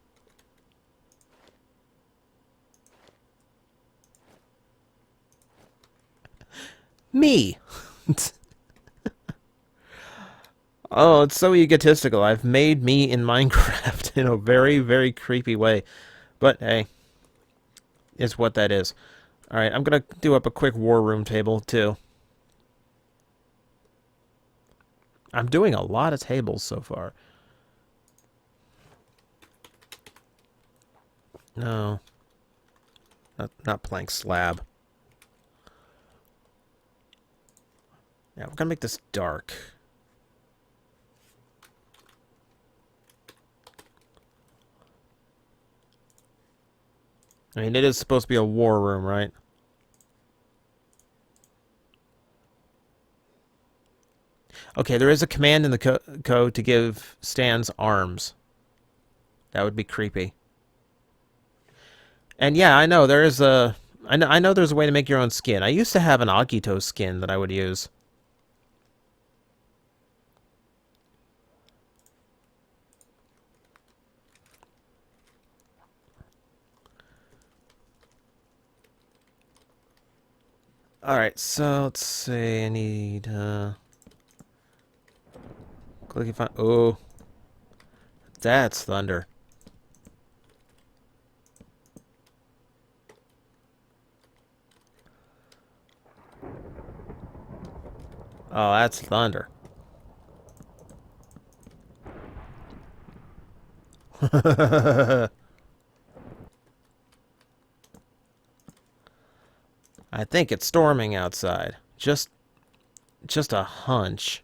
Me! Oh, it's so egotistical. I've made me in Minecraft in a very, very creepy way. But, hey, it's what that is. Alright, I'm gonna do up a quick war room table, too. I'm doing a lot of tables so far. No. Not plank slab. Yeah, we're gonna make this dark. I mean, it is supposed to be a war room, right? Okay, there is a command in the code to give stands arms. That would be creepy. And yeah, I know there is a... I know there's a way to make your own skin. I used to have an Akito skin that I would use. Alright, so let's see. I need... Clicky find... Oh. That's thunder. Oh, that's thunder. I think it's storming outside. Just a hunch.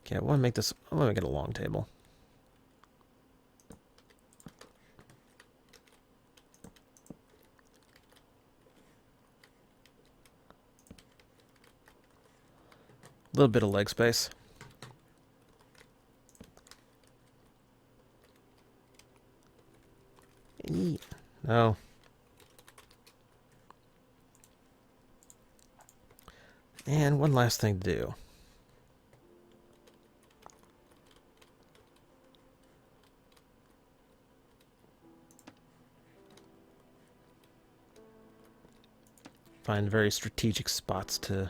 Okay, I want to make this... I want to make it a long table. A little bit of leg space. No. And one last thing to do. Find very strategic spots to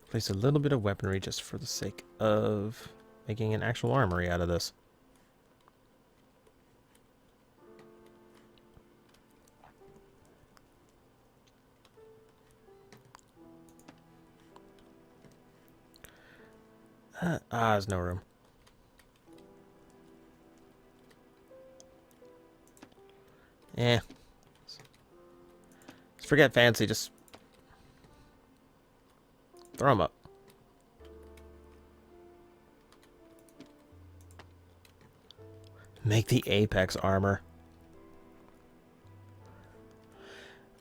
place a little bit of weaponry just for the sake of making an actual armory out of this. There's no room. Eh. Just forget fancy, just throw them up. Make the Apex armor.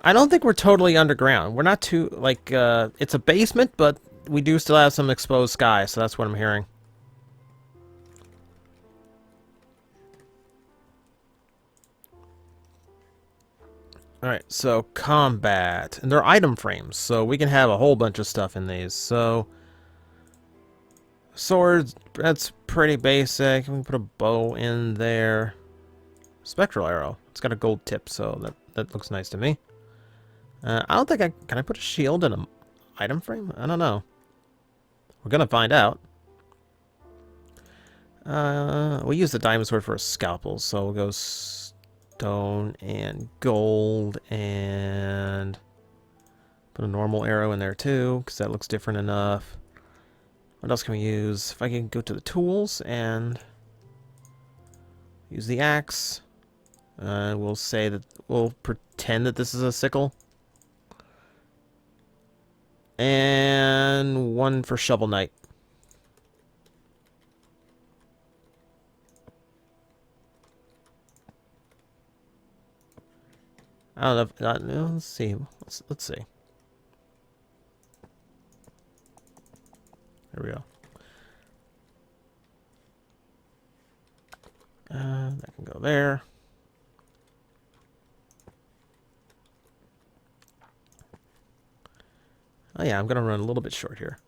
I don't think we're totally underground. We're not too, like, it's a basement, but we do still have some exposed sky, so that's what I'm hearing. Alright, so combat. And they're item frames, so we can have a whole bunch of stuff in these. So, swords, that's pretty basic. We can put a bow in there. Spectral arrow. It's got a gold tip, so that looks nice to me. I don't think can I put a shield in an item frame? I don't know. We're gonna find out. We use the diamond sword for a scalpel, so we'll go stone and gold and put a normal arrow in there too, because that looks different enough. What else can we use? If I can go to the tools and use the axe, we'll say that we'll pretend that this is a sickle. And one for Shovel Knight. I don't know if, let's see. Let's see. There we go. That can go there. Oh yeah, I'm gonna run a little bit short here.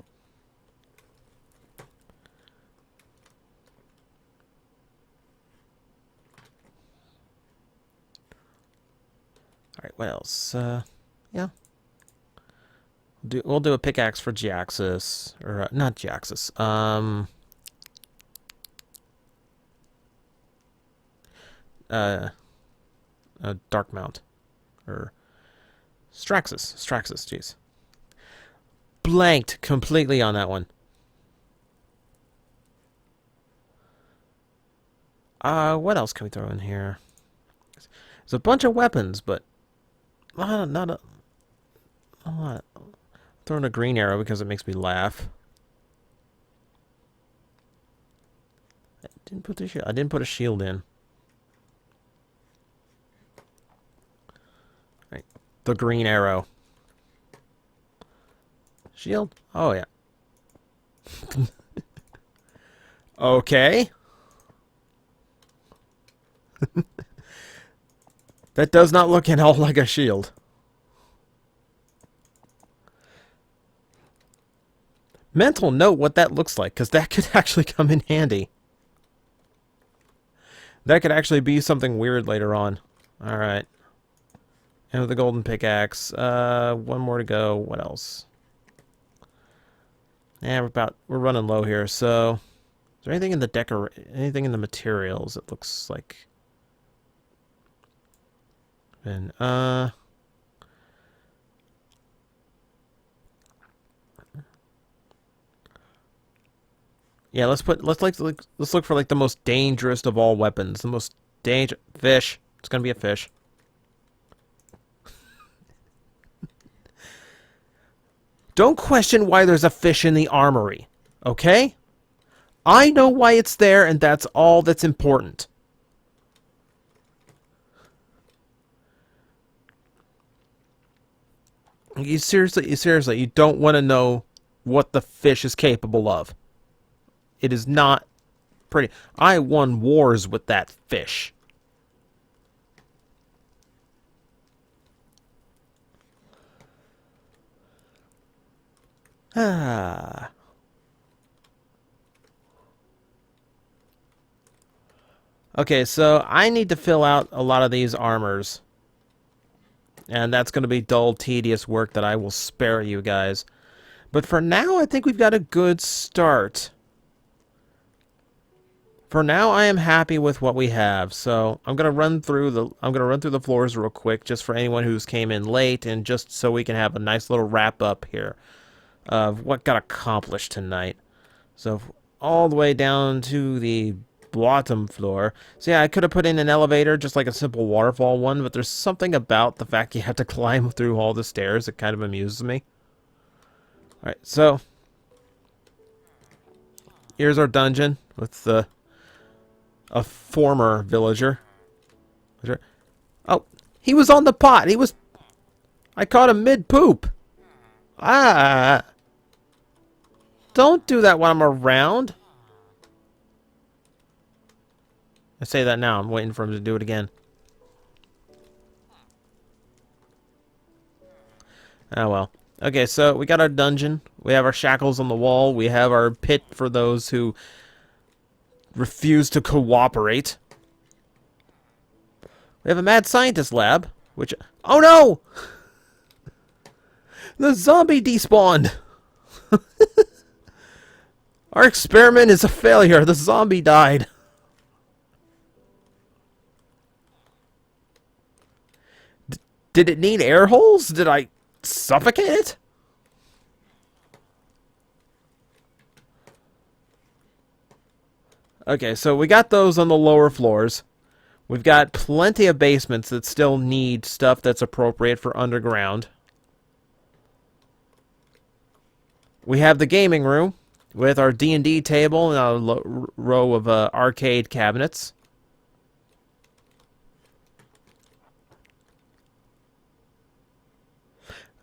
Alright, what else? Yeah. We'll do a pickaxe for Jaxus. Or, not Jaxus. Dark Mount. Or Straxus. Straxus, jeez. Blanked completely on that one. What else can we throw in here? There's a bunch of weapons, but not a lot. Throwing a green arrow because it makes me laugh. I didn't put a shield in. Right. The green arrow. Shield? Oh yeah. Okay. That does not look at all like a shield. Mental note what that looks like, because that could actually come in handy. That could actually be something weird later on. Alright. And with the golden pickaxe. One more to go. What else? Yeah, we're running low here, so is there anything in the anything in the materials that looks like? And yeah, let's look for like the most dangerous of all weapons. The most fish. It's gonna be a fish. Don't question why there's a fish in the armory, okay? I know why it's there, and that's all that's important. You seriously, you don't want to know what the fish is capable of. It is not pretty. I won wars with that fish. Ah. Okay, so I need to fill out a lot of these armors. And that's going to be dull, tedious work that I will spare you guys. But for now, I think we've got a good start. For now, I am happy with what we have. So I'm gonna run through the floors real quick, just for anyone who's came in late, and just so we can have a nice little wrap up here of what got accomplished tonight. So all the way down to the bottom floor. So yeah, I could have put in an elevator, just like a simple waterfall one, but there's something about the fact you have to climb through all the stairs that kind of amuses me. Alright, so here's our dungeon with a former villager. Oh, he was on the pot. I caught him mid-poop. Ah. Don't do that while I'm around. I say that now. I'm waiting for him to do it again. Oh well. Okay, so we got our dungeon. We have our shackles on the wall. We have our pit for those who refuse to cooperate. We have a mad scientist lab, which... Oh no! The zombie despawned! Our experiment is a failure. The zombie died. Did it need air holes? Did I suffocate it? Okay, so we got those on the lower floors. We've got plenty of basements that still need stuff that's appropriate for underground. We have the gaming room with our D&D table and a row of arcade cabinets.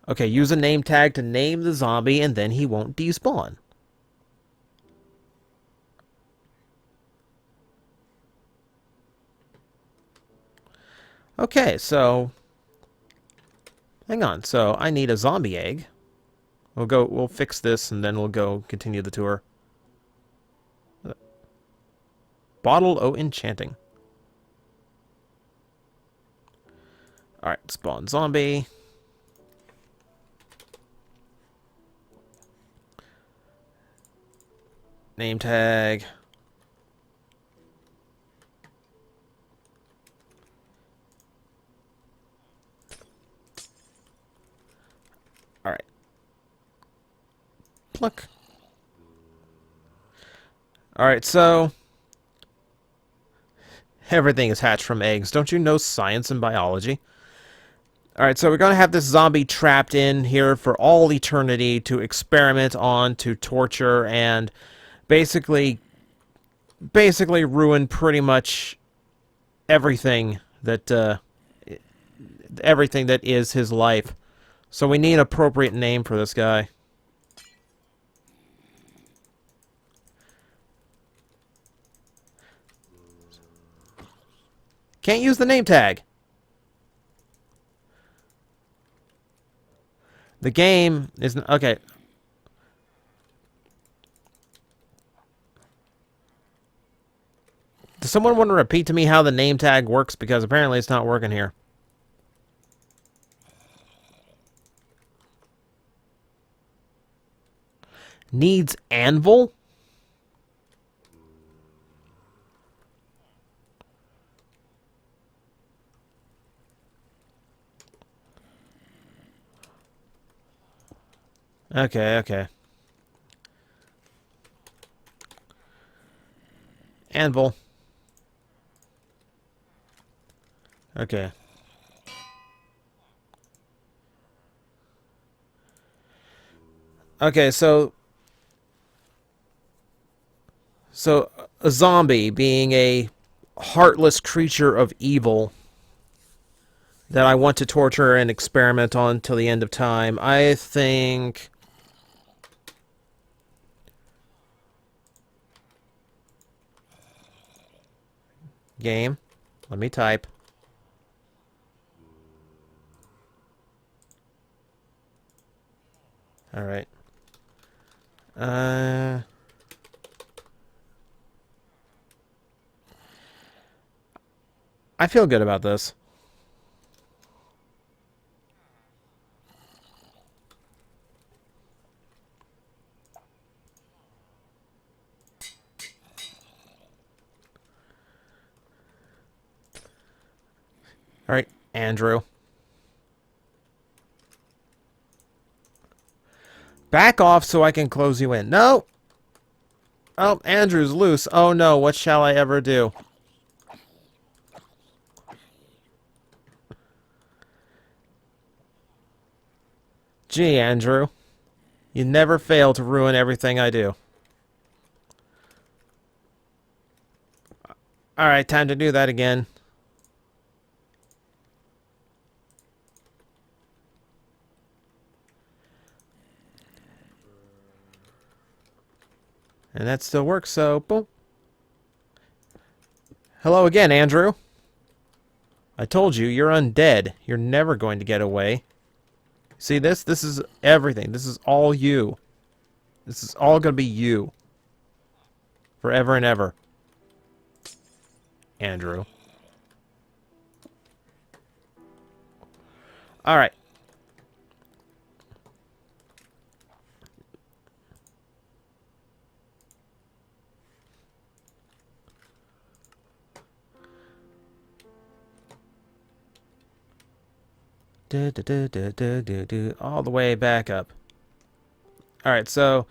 Okay, use a name tag to name the zombie and then he won't despawn. Okay, so hang on. So I need a zombie egg. We'll fix this and then we'll go continue the tour. Bottle o' enchanting. Alright, spawn zombie. Name tag. Alright. Pluck. Alright, so everything is hatched from eggs. Don't you know science and biology? Alright, so we're going to have this zombie trapped in here for all eternity to experiment on, to torture, and basically ruin pretty much everything that is his life. So we need an appropriate name for this guy. Can't use the name tag. The game isn't... Okay. Does someone want to repeat to me how the name tag works? Because apparently it's not working here. Needs anvil? Okay, okay. Anvil. Okay. Okay, so a zombie being a heartless creature of evil that I want to torture and experiment on till the end of time. I think... Game. Let me type. Alright. I feel good about this. Alright, Andrew. Back off so I can close you in. No! Oh, Andrew's loose. Oh no, what shall I ever do? Gee, Andrew. You never fail to ruin everything I do. Alright, time to do that again. And that still works, so boom. Hello again, Andrew. I told you, you're undead. You're never going to get away. See this? This is everything. This is all you. This is all going to be you. Forever and ever. Andrew. Alright. All the way back up. Alright, so...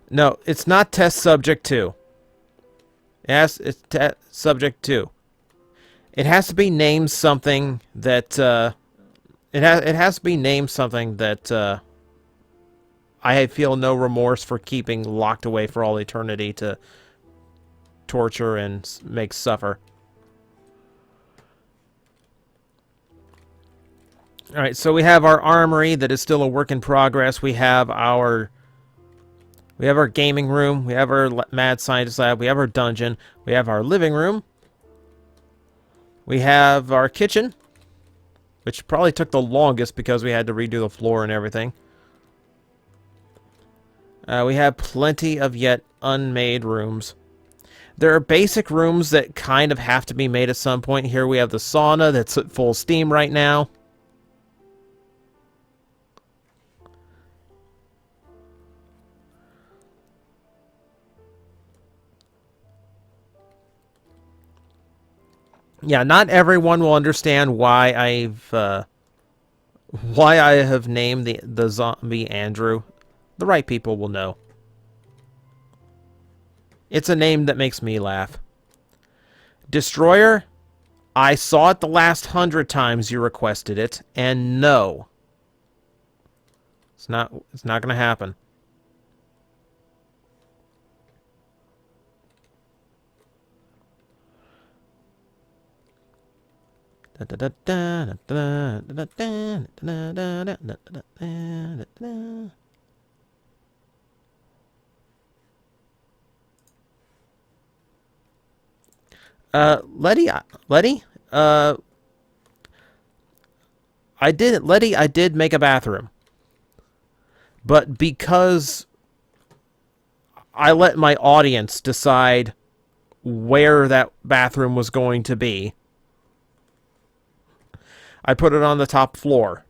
No, it's not test subject 2. Yes, it's subject 2. It has to be named something that, it has to be named something that, I feel no remorse for keeping locked away for all eternity to torture and make suffer. Alright, so we have our armory that is still a work in progress. We have our gaming room. We have our mad scientist lab. We have our dungeon. We have our living room. We have our kitchen, which probably took the longest because we had to redo the floor and everything. We have plenty of yet unmade rooms. There are basic rooms that kind of have to be made at some point. Here we have the sauna that's at full steam right now. Yeah, not everyone will understand why I have named the zombie Andrew. The right people will know. It's a name that makes me laugh. Destroyer, I saw it the last 100 times you requested it, and no. It's not going to happen. Letty, I did make a bathroom. But because I let my audience decide where that bathroom was going to be, I put it on the top floor.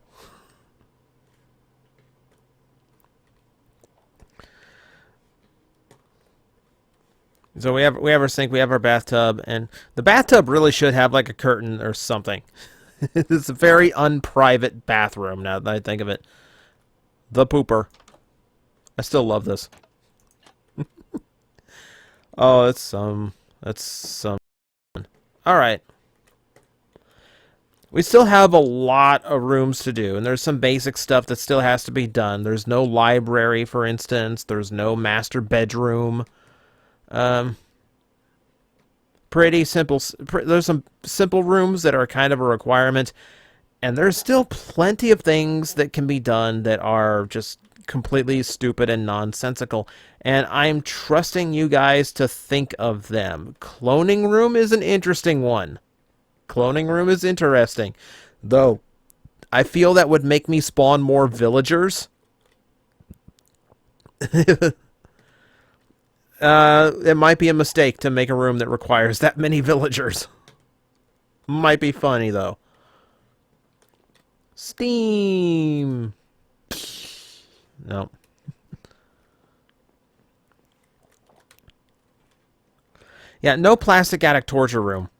So we have our sink, we have our bathtub, and the bathtub really should have like a curtain or something. It's a very unprivate bathroom now that I think of it. The pooper. I still love this. Oh, that's some. Alright. We still have a lot of rooms to do, and there's some basic stuff that still has to be done. There's no library, for instance. There's no master bedroom. Pretty simple. There's some simple rooms that are kind of a requirement, and there's still plenty of things that can be done that are just completely stupid and nonsensical, and I'm trusting you guys to think of them. Cloning room is an interesting one. Cloning room is interesting, though I feel that would make me spawn more villagers. It might be a mistake to make a room that requires that many villagers. Might be funny, though. Steam! No. Yeah, no plastic attic torture room.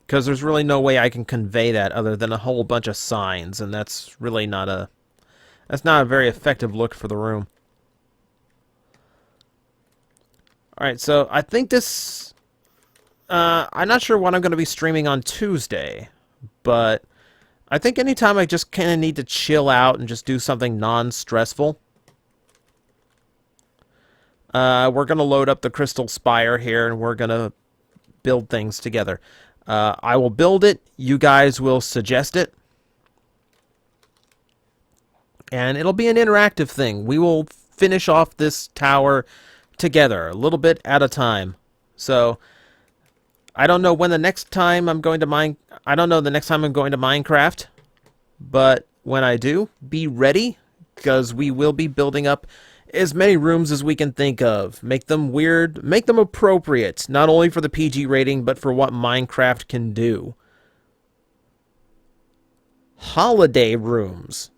Because there's really no way I can convey that other than a whole bunch of signs, and that's really not a... That's not a very effective look for the room. Alright, so I think this... I'm not sure what I'm going to be streaming on Tuesday, but I think anytime I just kind of need to chill out and just do something non-stressful, we're going to load up the Crystal Spire here, and we're going to build things together. I will build it, you guys will suggest it, and it'll be an interactive thing. We will finish off this tower together, a little bit at a time. So I don't know when the next time I'm going to mine. I don't know the next time I'm going to Minecraft, but when I do, be ready, because we will be building up as many rooms as we can think of. Make them weird, make them appropriate, not only for the PG rating, but for what Minecraft can do. Holiday rooms.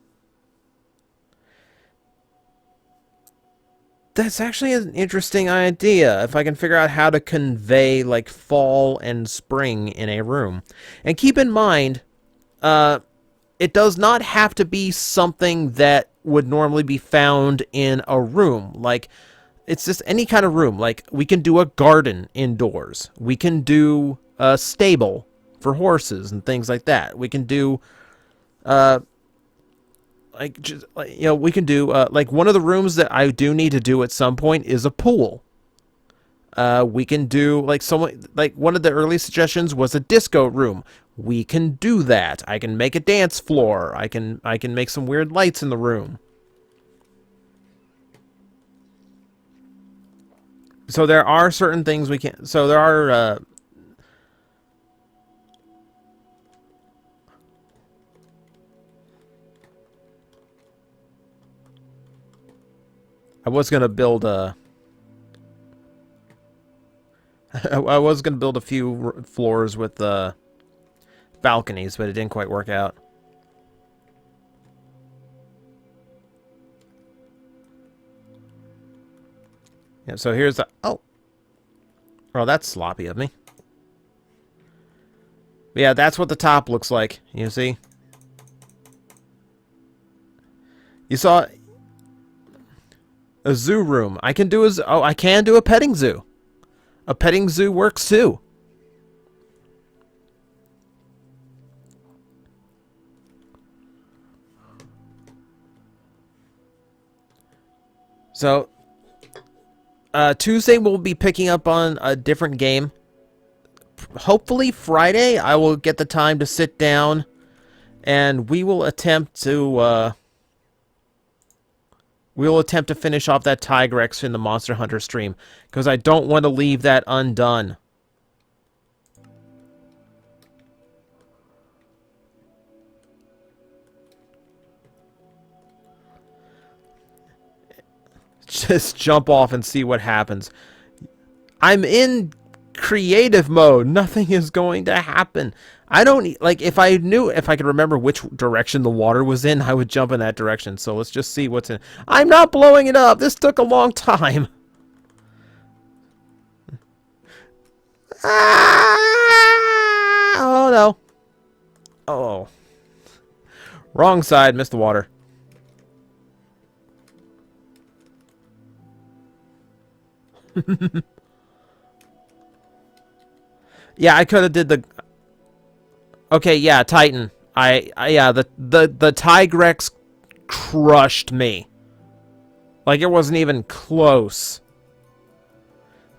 That's actually an interesting idea, if I can figure out how to convey, like, fall and spring in a room. And keep in mind, it does not have to be something that would normally be found in a room. Like, it's just any kind of room. Like, we can do a garden indoors. We can do a stable for horses and things like that. We can do, we can do, like, one of the rooms that I do need to do at some point is a pool. We can do, like, one of the early suggestions was a disco room. We can do that. I can make a dance floor. I can make some weird lights in the room. So there are certain things we can. So there are. I was gonna build a. I was gonna build a few floors with balconies, but it didn't quite work out. Yeah, so here's the... Oh, that's sloppy of me. But yeah, that's what the top looks like, you see? You saw... A zoo room. I can do a... Oh, I can do a petting zoo. A petting zoo works too. So... Tuesday we'll be picking up on a different game. Hopefully Friday I will get the time to sit down and we will attempt to finish off that Tigrex in the Monster Hunter stream, because I don't want to leave that undone. Just jump off and see what happens. I'm in creative mode. Nothing is going to happen. I don't... Like, if I could remember which direction the water was in, I would jump in that direction. So let's just see what's in... I'm not blowing it up! This took a long time! Ah! Oh, no. Oh. Wrong side. Missed the water. Yeah, I could have did the... Okay, yeah, Titan. Yeah, the Tigrex crushed me. Like, it wasn't even close.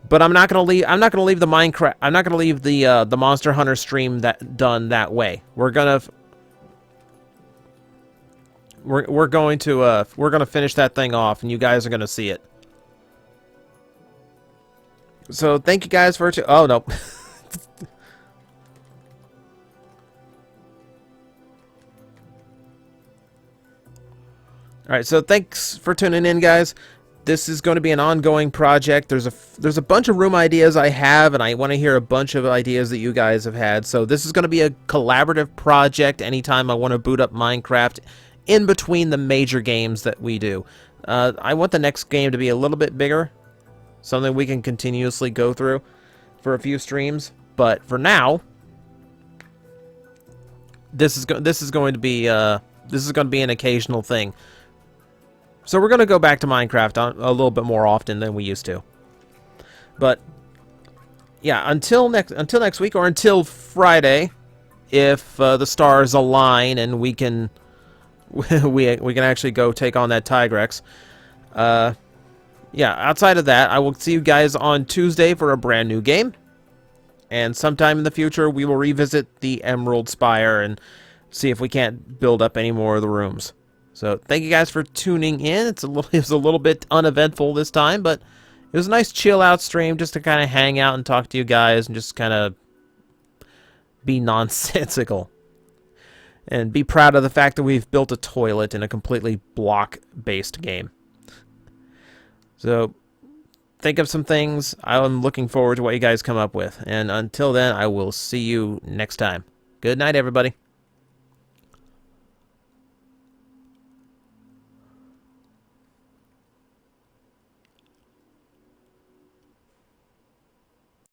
But I'm not gonna leave the Minecraft... I'm not gonna leave the Monster Hunter stream done that way. We're gonna finish that thing off, and you guys are gonna see it. So thank you guys for... Oh, no. Alright, so thanks for tuning in, guys. This is going to be an ongoing project. There's a bunch of room ideas I have, and I want to hear a bunch of ideas that you guys have had. So this is going to be a collaborative project anytime I want to boot up Minecraft in between the major games that we do. I want the next game to be a little bit bigger. Something we can continuously go through for a few streams, but for now, this is going to be an occasional thing. So we're going to go back to Minecraft a little bit more often than we used to. But yeah, until next week, or until Friday, if the stars align and we can we can actually go take on that Tigrex. Yeah, outside of that, I will see you guys on Tuesday for a brand new game. And sometime in the future, we will revisit the Emerald Spire and see if we can't build up any more of the rooms. So, thank you guys for tuning in. It was a little bit uneventful this time, but It was a nice chill out stream just to kind of hang out and talk to you guys and just kind of be nonsensical. And be proud of the fact that we've built a toilet in a completely block-based game. So, think of some things. I'm looking forward to what you guys come up with. And until then, I will see you next time. Good night, everybody.